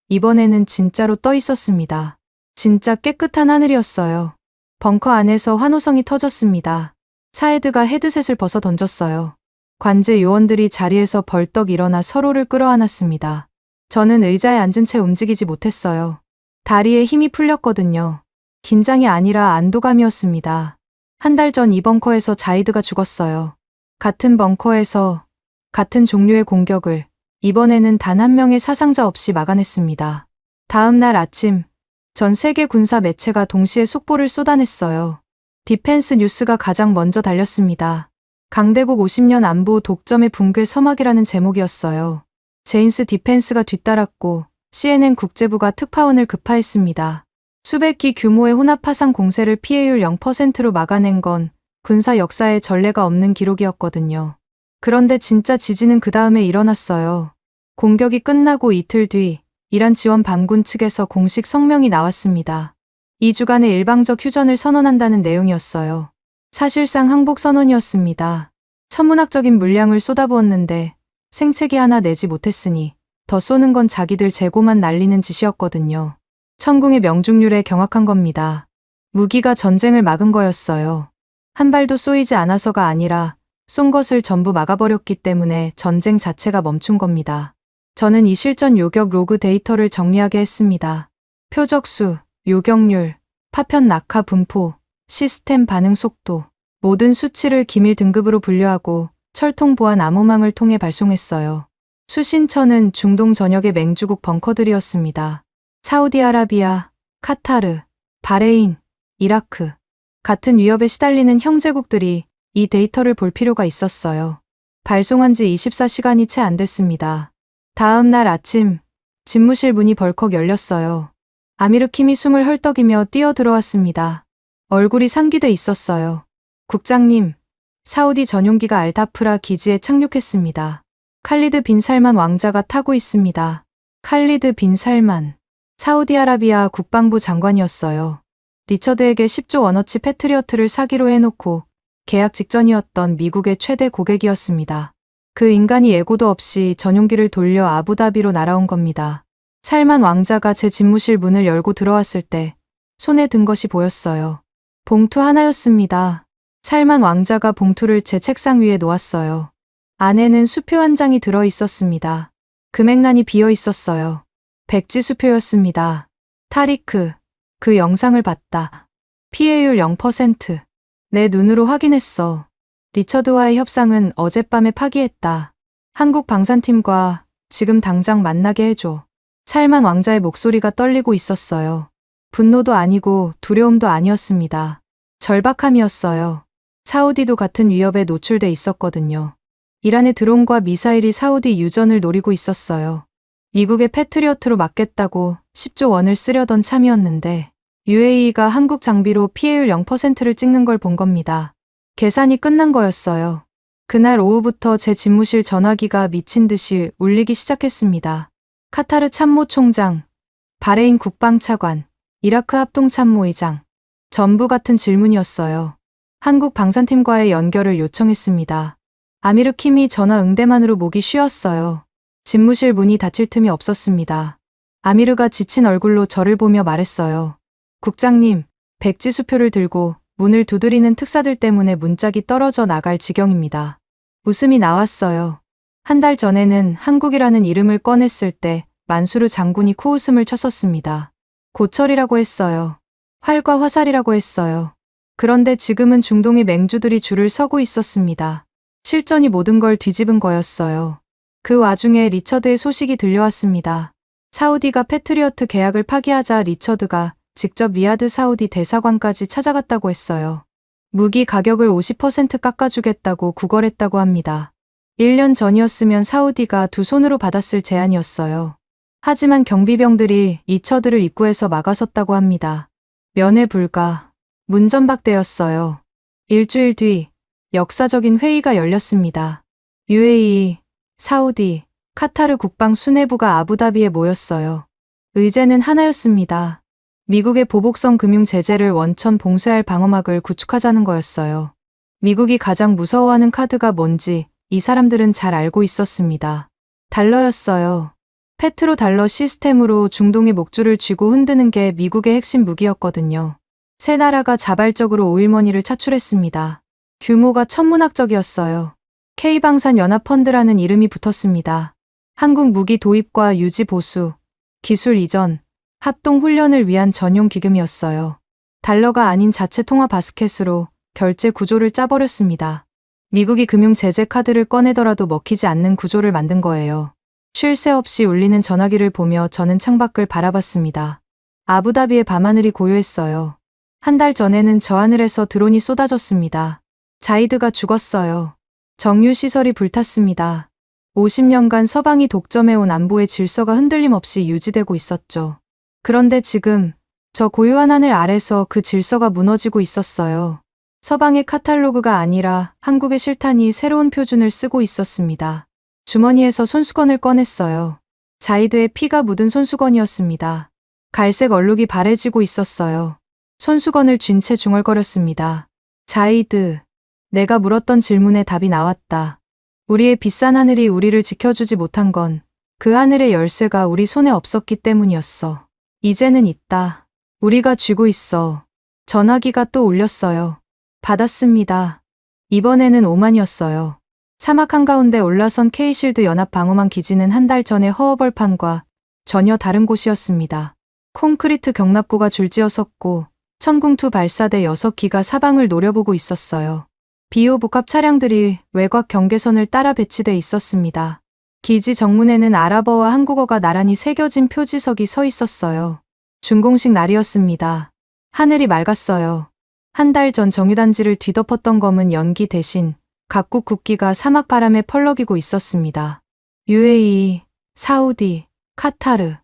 B: 이번에는 진짜로 떠 있었습니다. 진짜 깨끗한 하늘이었어요. 벙커 안에서 환호성이 터졌습니다. 사헤드가 헤드셋을 벗어 던졌어요. 관제 요원들이 자리에서 벌떡 일어나 서로를 끌어안았습니다. 저는 의자에 앉은 채 움직이지 못했어요. 다리에 힘이 풀렸거든요. 긴장이 아니라 안도감이었습니다. 한 달 전 이 벙커에서 자이드가 죽었어요. 같은 벙커에서 같은 종류의 공격을 이번에는 단 한 명의 사상자 없이 막아냈습니다. 다음 날 아침, 전 세계 군사 매체가 동시에 속보를 쏟아냈어요. 디펜스 뉴스가 가장 먼저 달렸습니다. 강대국 50년 안보 독점의 붕괴 서막이라는 제목이었어요. 제인스 디펜스가 뒤따랐고 CNN 국제부가 특파원을 급파했습니다. 수백 기 규모의 혼합 화상 공세를 피해율 0%로 막아낸 건 군사 역사에 전례가 없는 기록이었거든요. 그런데 진짜 지진은 그 다음에 일어났어요. 공격이 끝나고 이틀 뒤 이란 지원 반군 측에서 공식 성명이 나왔습니다. 2주간의 일방적 휴전을 선언한다는 내용이었어요. 사실상 항복 선언이었습니다. 천문학적인 물량을 쏟아부었는데 생채기 하나 내지 못했으니 더 쏘는 건 자기들 재고만 날리는 짓이었거든요. 천궁의 명중률에 경악한 겁니다. 무기가 전쟁을 막은 거였어요. 한 발도 쏘이지 않아서가 아니라 쏜 것을 전부 막아버렸기 때문에 전쟁 자체가 멈춘 겁니다. 저는 이 실전 요격 로그 데이터를 정리하게 했습니다. 표적수, 요격률, 파편 낙하 분포, 시스템 반응 속도, 모든 수치를 기밀 등급으로 분류하고 철통 보안 암호망을 통해 발송했어요. 수신처는 중동 전역의 맹주국 벙커들이었습니다. 사우디아라비아, 카타르, 바레인, 이라크. 같은 위협에 시달리는 형제국들이 이 데이터를 볼 필요가 있었어요. 발송한 지 24시간이 채 안 됐습니다. 다음 날 아침, 집무실 문이 벌컥 열렸어요. 아미르킴이 숨을 헐떡이며 뛰어들어왔습니다. 얼굴이 상기돼 있었어요. 국장님, 사우디 전용기가 알다프라 기지에 착륙했습니다. 칼리드 빈 살만 왕자가 타고 있습니다. 칼리드 빈 살만. 사우디아라비아 국방부 장관이었어요. 리처드에게 10조 원어치 패트리어트를 사기로 해놓고 계약 직전이었던 미국의 최대 고객이었습니다. 그 인간이 예고도 없이 전용기를 돌려 아부다비로 날아온 겁니다. 살만 왕자가 제 집무실 문을 열고 들어왔을 때 손에 든 것이 보였어요. 봉투 하나였습니다. 살만 왕자가 봉투를 제 책상 위에 놓았어요. 안에는 수표 한 장이 들어 있었습니다. 금액란이 비어 있었어요. 백지 수표였습니다. 타리크, 그 영상을 봤다. 피해율 0%. 내 눈으로 확인했어. 리처드와의 협상은 어젯밤에 파기했다. 한국 방산팀과 지금 당장 만나게 해줘. 살만 왕자의 목소리가 떨리고 있었어요. 분노도 아니고 두려움도 아니었습니다. 절박함이었어요. 사우디도 같은 위협에 노출돼 있었거든요. 이란의 드론과 미사일이 사우디 유전을 노리고 있었어요. 미국의 패트리어트로 막겠다고 10조 원을 쓰려던 참이었는데 UAE가 한국 장비로 피해율 0%를 찍는 걸 본 겁니다. 계산이 끝난 거였어요. 그날 오후부터 제 집무실 전화기가 미친 듯이 울리기 시작했습니다. 카타르 참모총장, 바레인 국방차관, 이라크 합동참모의장. 전부 같은 질문이었어요. 한국 방산팀과의 연결을 요청했습니다. 아미르 킴이 전화 응대만으로 목이 쉬었어요. 집무실 문이 닫힐 틈이 없었습니다. 아미르가 지친 얼굴로 저를 보며 말했어요. 국장님, 백지수표를 들고 문을 두드리는 특사들 때문에 문짝이 떨어져 나갈 지경입니다. 웃음이 나왔어요. 한 달 전에는 한국이라는 이름을 꺼냈을 때 만수르 장군이 코웃음을 쳤었습니다. 고철이라고 했어요. 활과 화살이라고 했어요. 그런데 지금은 중동의 맹주들이 줄을 서고 있었습니다. 실전이 모든 걸 뒤집은 거였어요. 그 와중에 리처드의 소식이 들려왔습니다. 사우디가 패트리어트 계약을 파기하자 리처드가 직접 리야드 사우디 대사관까지 찾아갔다고 했어요. 무기 가격을 50% 깎아주겠다고 구걸했다고 합니다. 1년 전이었으면 사우디가 두 손으로 받았을 제안이었어요. 하지만 경비병들이 리처드를 입구에서 막아섰다고 합니다. 면회 불가, 문전박대였어요. 일주일 뒤 역사적인 회의가 열렸습니다. UAE, 사우디, 카타르 국방 수뇌부가 아부다비에 모였어요. 의제는 하나였습니다. 미국의 보복성 금융 제재를 원천 봉쇄할 방어막을 구축하자는 거였어요. 미국이 가장 무서워하는 카드가 뭔지 이 사람들은 잘 알고 있었습니다. 달러였어요. 페트로 달러 시스템으로 중동의 목줄을 쥐고 흔드는 게 미국의 핵심 무기였거든요. 세 나라가 자발적으로 오일머니를 차출했습니다. 규모가 천문학적이었어요. K방산연합펀드라는 이름이 붙었습니다. 한국 무기 도입과 유지 보수, 기술 이전, 합동 훈련을 위한 전용 기금이었어요. 달러가 아닌 자체 통화 바스켓으로 결제 구조를 짜버렸습니다. 미국이 금융 제재 카드를 꺼내더라도 먹히지 않는 구조를 만든 거예요. 쉴 새 없이 울리는 전화기를 보며 저는 창밖을 바라봤습니다. 아부다비의 밤하늘이 고요했어요. 한 달 전에는 저 하늘에서 드론이 쏟아졌습니다. 자이드가 죽었어요. 정유시설이 불탔습니다. 50년간 서방이 독점해온 안보의 질서가 흔들림 없이 유지되고 있었죠. 그런데 지금 저 고요한 하늘 아래서 그 질서가 무너지고 있었어요. 서방의 카탈로그가 아니라 한국의 실탄이 새로운 표준을 쓰고 있었습니다. 주머니에서 손수건을 꺼냈어요. 자이드의 피가 묻은 손수건이었습니다. 갈색 얼룩이 바래지고 있었어요. 손수건을 쥔 채 중얼거렸습니다. 자이드, 내가 물었던 질문에 답이 나왔다. 우리의 비싼 하늘이 우리를 지켜주지 못한 건 그 하늘의 열쇠가 우리 손에 없었기 때문이었어. 이제는 있다. 우리가 쥐고 있어. 전화기가 또 울렸어요. 받았습니다. 이번에는 오만이었어요. 사막 한가운데 올라선 K실드 연합 방어망 기지는 한 달 전의 허허벌판과 전혀 다른 곳이었습니다. 콘크리트 경납고가 줄지어 섰고 천궁2 발사대 6기가 사방을 노려보고 있었어요. 비호 복합 차량들이 외곽 경계선을 따라 배치돼 있었습니다. 기지 정문에는 아랍어와 한국어가 나란히 새겨진 표지석이 서 있었어요. 준공식 날이었습니다. 하늘이 맑았어요. 한 달 전 정유단지를 뒤덮었던 검은 연기 대신 각국 국기가 사막 바람에 펄럭이고 있었습니다. UAE, 사우디, 카타르,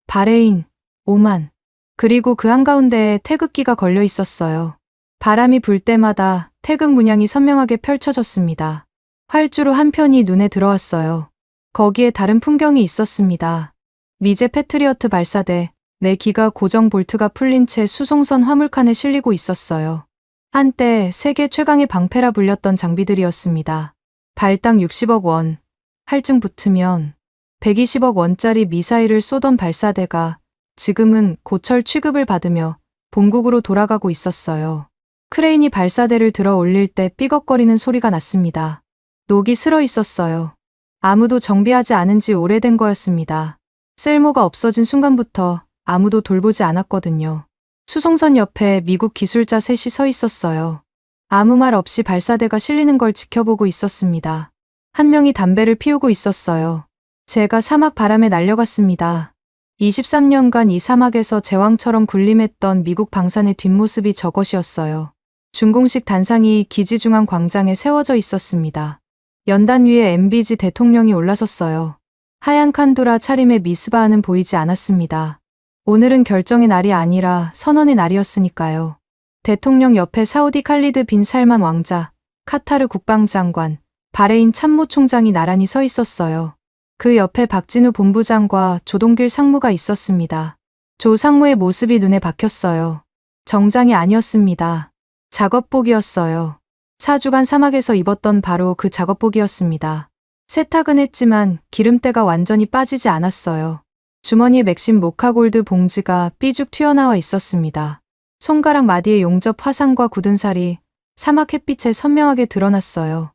B: 바레인, 오만, 그리고 그 한가운데에 태극기가 걸려 있었어요. 바람이 불 때마다 태극 문양이 선명하게 펼쳐졌습니다. 활주로 한 편이 눈에 들어왔어요. 거기에 다른 풍경이 있었습니다. 미제 패트리어트 발사대, 4기가 고정 볼트가 풀린 채 수송선 화물칸에 실리고 있었어요. 한때 세계 최강의 방패라 불렸던 장비들이었습니다. 발당 60억 원, 할증 붙으면 120억 원짜리 미사일을 쏘던 발사대가 지금은 고철 취급을 받으며 본국으로 돌아가고 있었어요. 크레인이 발사대를 들어 올릴 때 삐걱거리는 소리가 났습니다. 녹이 슬어 있었어요. 아무도 정비하지 않은 지 오래된 거였습니다. 쓸모가 없어진 순간부터 아무도 돌보지 않았거든요. 수송선 옆에 미국 기술자 셋이 서 있었어요. 아무 말 없이 발사대가 실리는 걸 지켜보고 있었습니다. 한 명이 담배를 피우고 있었어요. 제가 사막 바람에 날려갔습니다. 23년간 이 사막에서 제왕처럼 군림했던 미국 방산의 뒷모습이 저것이었어요. 준공식 단상이 기지 중앙 광장에 세워져 있었습니다. 연단 위에 MBG 대통령이 올라섰어요. 하얀 칸두라 차림의 미스바하는 보이지 않았습니다. 오늘은 결정의 날이 아니라 선언의 날이었으니까요. 대통령 옆에 사우디 칼리드 빈 살만 왕자, 카타르 국방장관, 바레인 참모총장이 나란히 서 있었어요. 그 옆에 박진우 본부장과 조동길 상무가 있었습니다. 조 상무의 모습이 눈에 박혔어요. 정장이 아니었습니다. 작업복이었어요. 4주간 사막에서 입었던 바로 그 작업복이었습니다. 세탁은 했지만 기름때가 완전히 빠지지 않았어요. 주머니에 맥심 모카골드 봉지가 삐죽 튀어나와 있었습니다. 손가락 마디에 용접 화상과 굳은 살이 사막 햇빛에 선명하게 드러났어요.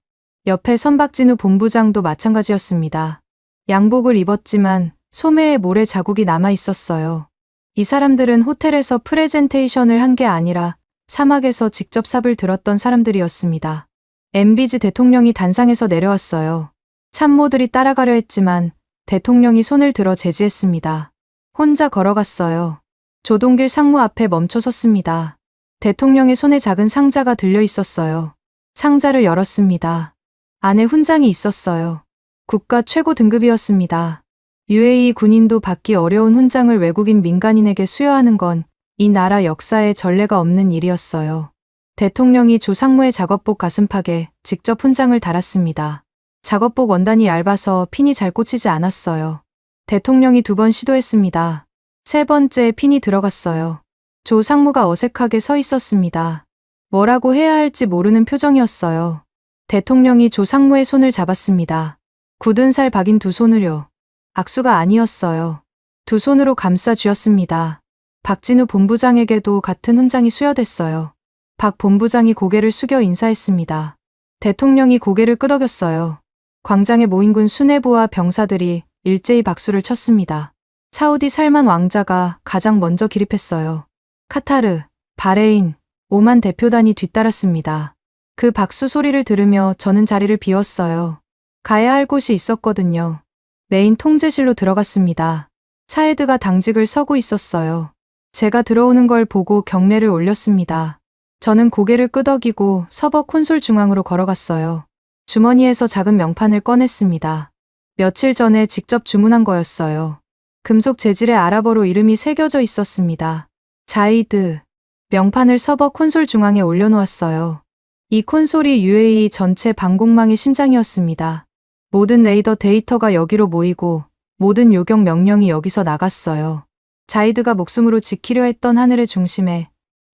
B: 옆에 선박진우 본부장도 마찬가지였습니다. 양복을 입었지만 소매에 모래 자국이 남아 있었어요. 이 사람들은 호텔에서 프레젠테이션을 한 게 아니라 사막에서 직접 삽을 들었던 사람들이었습니다. 엠비지 대통령이 단상에서 내려왔어요. 참모들이 따라가려 했지만 대통령이 손을 들어 제지했습니다. 혼자 걸어갔어요. 조동길 상무 앞에 멈춰 섰습니다. 대통령의 손에 작은 상자가 들려 있었어요. 상자를 열었습니다. 안에 훈장이 있었어요. 국가 최고 등급이었습니다. UAE 군인도 받기 어려운 훈장을 외국인 민간인에게 수여하는 건 이 나라 역사에 전례가 없는 일이었어요. 대통령이 조 상무의 작업복 가슴팍에 직접 훈장을 달았습니다. 작업복 원단이 얇아서 핀이 잘 꽂히지 않았어요. 대통령이 2번 시도했습니다. 3번째 핀이 들어갔어요. 조 상무가 어색하게 서 있었습니다. 뭐라고 해야 할지 모르는 표정이었어요. 대통령이 조 상무의 손을 잡았습니다. 굳은 살 박인 2 손을요. 악수가 아니었어요. 2 손으로 감싸 쥐었습니다. 박진우 본부장에게도 같은 훈장이 수여됐어요. 박 본부장이 고개를 숙여 인사했습니다. 대통령이 고개를 끄덕였어요. 광장에 모인 군 수뇌부와 병사들이 일제히 박수를 쳤습니다. 사우디 살만 왕자가 가장 먼저 기립했어요. 카타르, 바레인, 오만 대표단이 뒤따랐습니다. 그 박수 소리를 들으며 저는 자리를 비웠어요. 가야 할 곳이 있었거든요. 메인 통제실로 들어갔습니다. 사헤드가 당직을 서고 있었어요. 제가 들어오는 걸 보고 경례를 올렸습니다. 저는 고개를 끄덕이고 서버 콘솔 중앙으로 걸어갔어요. 주머니에서 작은 명판을 꺼냈습니다. 며칠 전에 직접 주문한 거였어요. 금속 재질의 아랍어로 이름이 새겨져 있었습니다. 자이드. 명판을 서버 콘솔 중앙에 올려놓았어요. 이 콘솔이 UAE 전체 방공망의 심장이었습니다. 모든 레이더 데이터가 여기로 모이고 모든 요격 명령이 여기서 나갔어요. 자이드가 목숨으로 지키려 했던 하늘의 중심에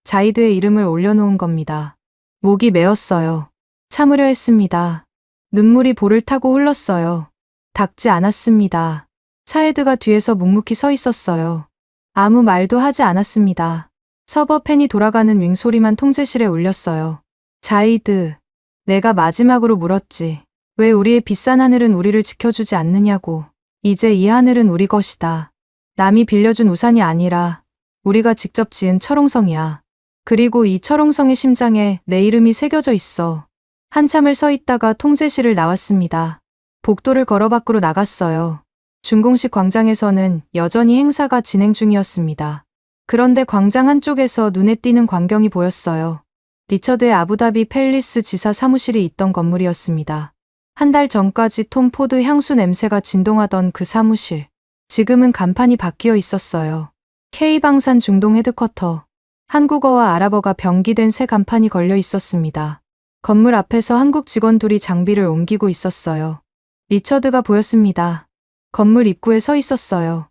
B: 자이드의 이름을 올려놓은 겁니다. 목이 메었어요. 참으려 했습니다. 눈물이 볼을 타고 흘렀어요. 닦지 않았습니다. 사헤드가 뒤에서 묵묵히 서 있었어요. 아무 말도 하지 않았습니다. 서버 팬이 돌아가는 윙 소리만 통제실에 울렸어요. 자이드, 내가 마지막으로 물었지. 왜 우리의 비싼 하늘은 우리를 지켜주지 않느냐고. 이제 이 하늘은 우리 것이다. 남이 빌려준 우산이 아니라 우리가 직접 지은 철옹성이야. 그리고 이 철옹성의 심장에 내 이름이 새겨져 있어. 한참을 서 있다가 통제실을 나왔습니다. 복도를 걸어 밖으로 나갔어요. 준공식 광장에서는 여전히 행사가 진행 중이었습니다. 그런데 광장 한쪽에서 눈에 띄는 광경이 보였어요. 리처드의 아부다비 팰리스 지사 사무실이 있던 건물이었습니다. 1달 전까지 톰 포드 향수 냄새가 진동하던 그 사무실. 지금은 간판이 바뀌어 있었어요. K방산 중동 헤드쿼터. 한국어와 아랍어가 병기된 새 간판이 걸려 있었습니다. 건물 앞에서 한국 직원 2이 장비를 옮기고 있었어요. 리처드가 보였습니다. 건물 입구에 서 있었어요.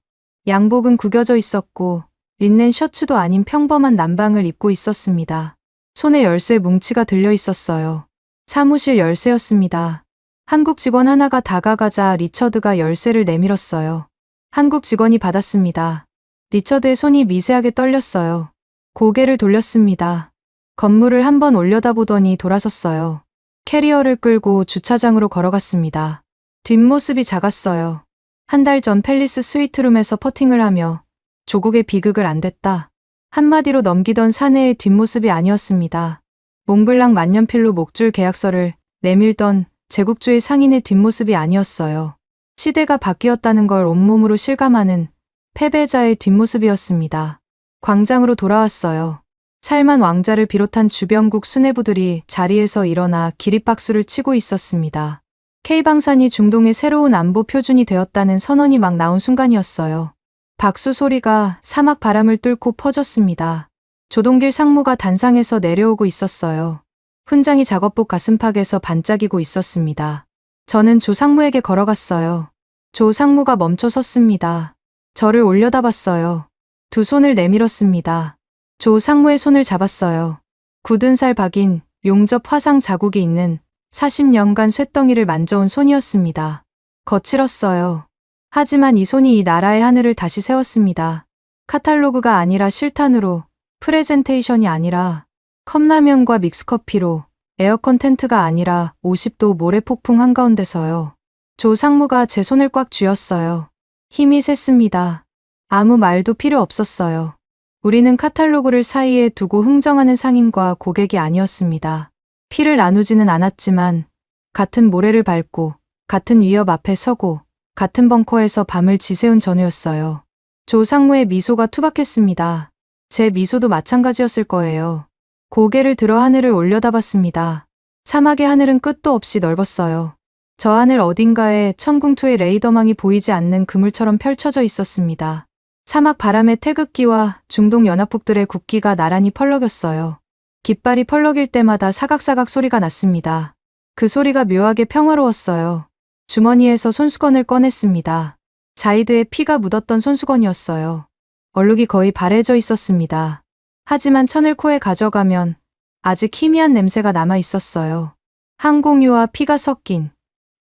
B: 양복은 구겨져 있었고 린넨 셔츠도 아닌 평범한 남방을 입고 있었습니다. 손에 열쇠 뭉치가 들려 있었어요. 사무실 열쇠였습니다. 한국 직원 하나가 다가가자 리처드가 열쇠를 내밀었어요. 한국 직원이 받았습니다. 리처드의 손이 미세하게 떨렸어요. 고개를 돌렸습니다. 건물을 한번 올려다보더니 돌아섰어요. 캐리어를 끌고 주차장으로 걸어갔습니다. 뒷모습이 작았어요. 1달 전 팰리스 스위트룸에서 퍼팅을 하며 조국의 비극을 안 됐다. 한마디로 넘기던 사내의 뒷모습이 아니었습니다. 몽블랑 만년필로 목줄 계약서를 내밀던 제국주의 상인의 뒷모습이 아니었어요. 시대가 바뀌었다는 걸 온몸으로 실감하는 패배자의 뒷모습이었습니다. 광장으로 돌아왔어요. 살만 왕자를 비롯한 주변국 수뇌부들이 자리에서 일어나 기립박수를 치고 있었습니다. K방산이 중동의 새로운 안보 표준이 되었다는 선언이 막 나온 순간이었어요. 박수 소리가 사막 바람을 뚫고 퍼졌습니다. 조동길 상무가 단상에서 내려오고 있었어요. 훈장이 작업복 가슴팍에서 반짝이고 있었습니다. 저는 조 상무에게 걸어갔어요. 조 상무가 멈춰 섰습니다. 저를 올려다봤어요. 두 손을 내밀었습니다. 조 상무의 손을 잡았어요. 굳은 살 박인 용접 화상 자국이 있는 40년간 쇳덩이를 만져온 손이었습니다. 거칠었어요. 하지만 이 손이 이 나라의 하늘을 다시 세웠습니다. 카탈로그가 아니라 실탄으로, 프레젠테이션이 아니라 컵라면과 믹스커피로, 에어컨 텐트가 아니라 50도 모래폭풍 한가운데서요. 조 상무가 제 손을 꽉 쥐었어요. 힘이 셌습니다. 아무 말도 필요 없었어요. 우리는 카탈로그를 사이에 두고 흥정하는 상인과 고객이 아니었습니다. 피를 나누지는 않았지만 같은 모래를 밟고 같은 위협 앞에 서고 같은 벙커에서 밤을 지새운 전우였어요. 조 상무의 미소가 투박했습니다. 제 미소도 마찬가지였을 거예요. 고개를 들어 하늘을 올려다봤습니다. 사막의 하늘은 끝도 없이 넓었어요. 저 하늘 어딘가에 천궁투의 레이더망이 보이지 않는 그물처럼 펼쳐져 있었습니다. 사막 바람의 태극기와 중동 연합국들의 국기가 나란히 펄럭였어요. 깃발이 펄럭일 때마다 사각사각 소리가 났습니다. 그 소리가 묘하게 평화로웠어요. 주머니에서 손수건을 꺼냈습니다. 자이드의 피가 묻었던 손수건이었어요. 얼룩이 거의 바래져 있었습니다. 하지만 천을 코에 가져가면 아직 희미한 냄새가 남아 있었어요. 항공유와 피가 섞인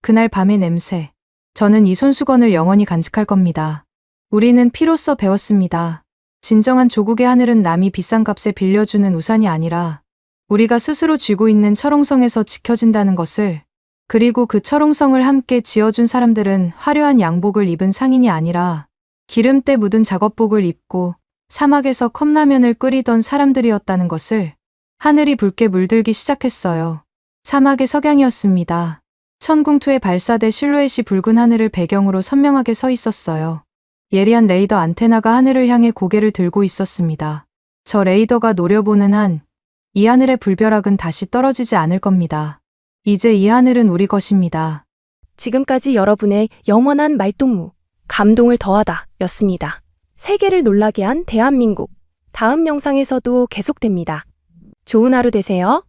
B: 그날 밤의 냄새. 저는 이 손수건을 영원히 간직할 겁니다. 우리는 피로써 배웠습니다. 진정한 조국의 하늘은 남이 비싼 값에 빌려주는 우산이 아니라 우리가 스스로 쥐고 있는 철옹성에서 지켜진다는 것을, 그리고 그 철옹성을 함께 지어준 사람들은 화려한 양복을 입은 상인이 아니라 기름때 묻은 작업복을 입고 사막에서 컵라면을 끓이던 사람들이었다는 것을. 하늘이 붉게 물들기 시작했어요. 사막의 석양이었습니다. 천궁투의 발사대 실루엣이 붉은 하늘을 배경으로 선명하게 서 있었어요. 예리한 레이더 안테나가 하늘을 향해 고개를 들고 있었습니다. 저 레이더가 노려보는 한 이 하늘의 불벼락은 다시 떨어지지 않을 겁니다. 이제 이 하늘은 우리 것입니다.
C: 지금까지 여러분의 영원한 말동무, 감동을 더하다 였습니다. 세계를 놀라게 한 대한민국. 다음 영상에서도 계속됩니다. 좋은 하루 되세요.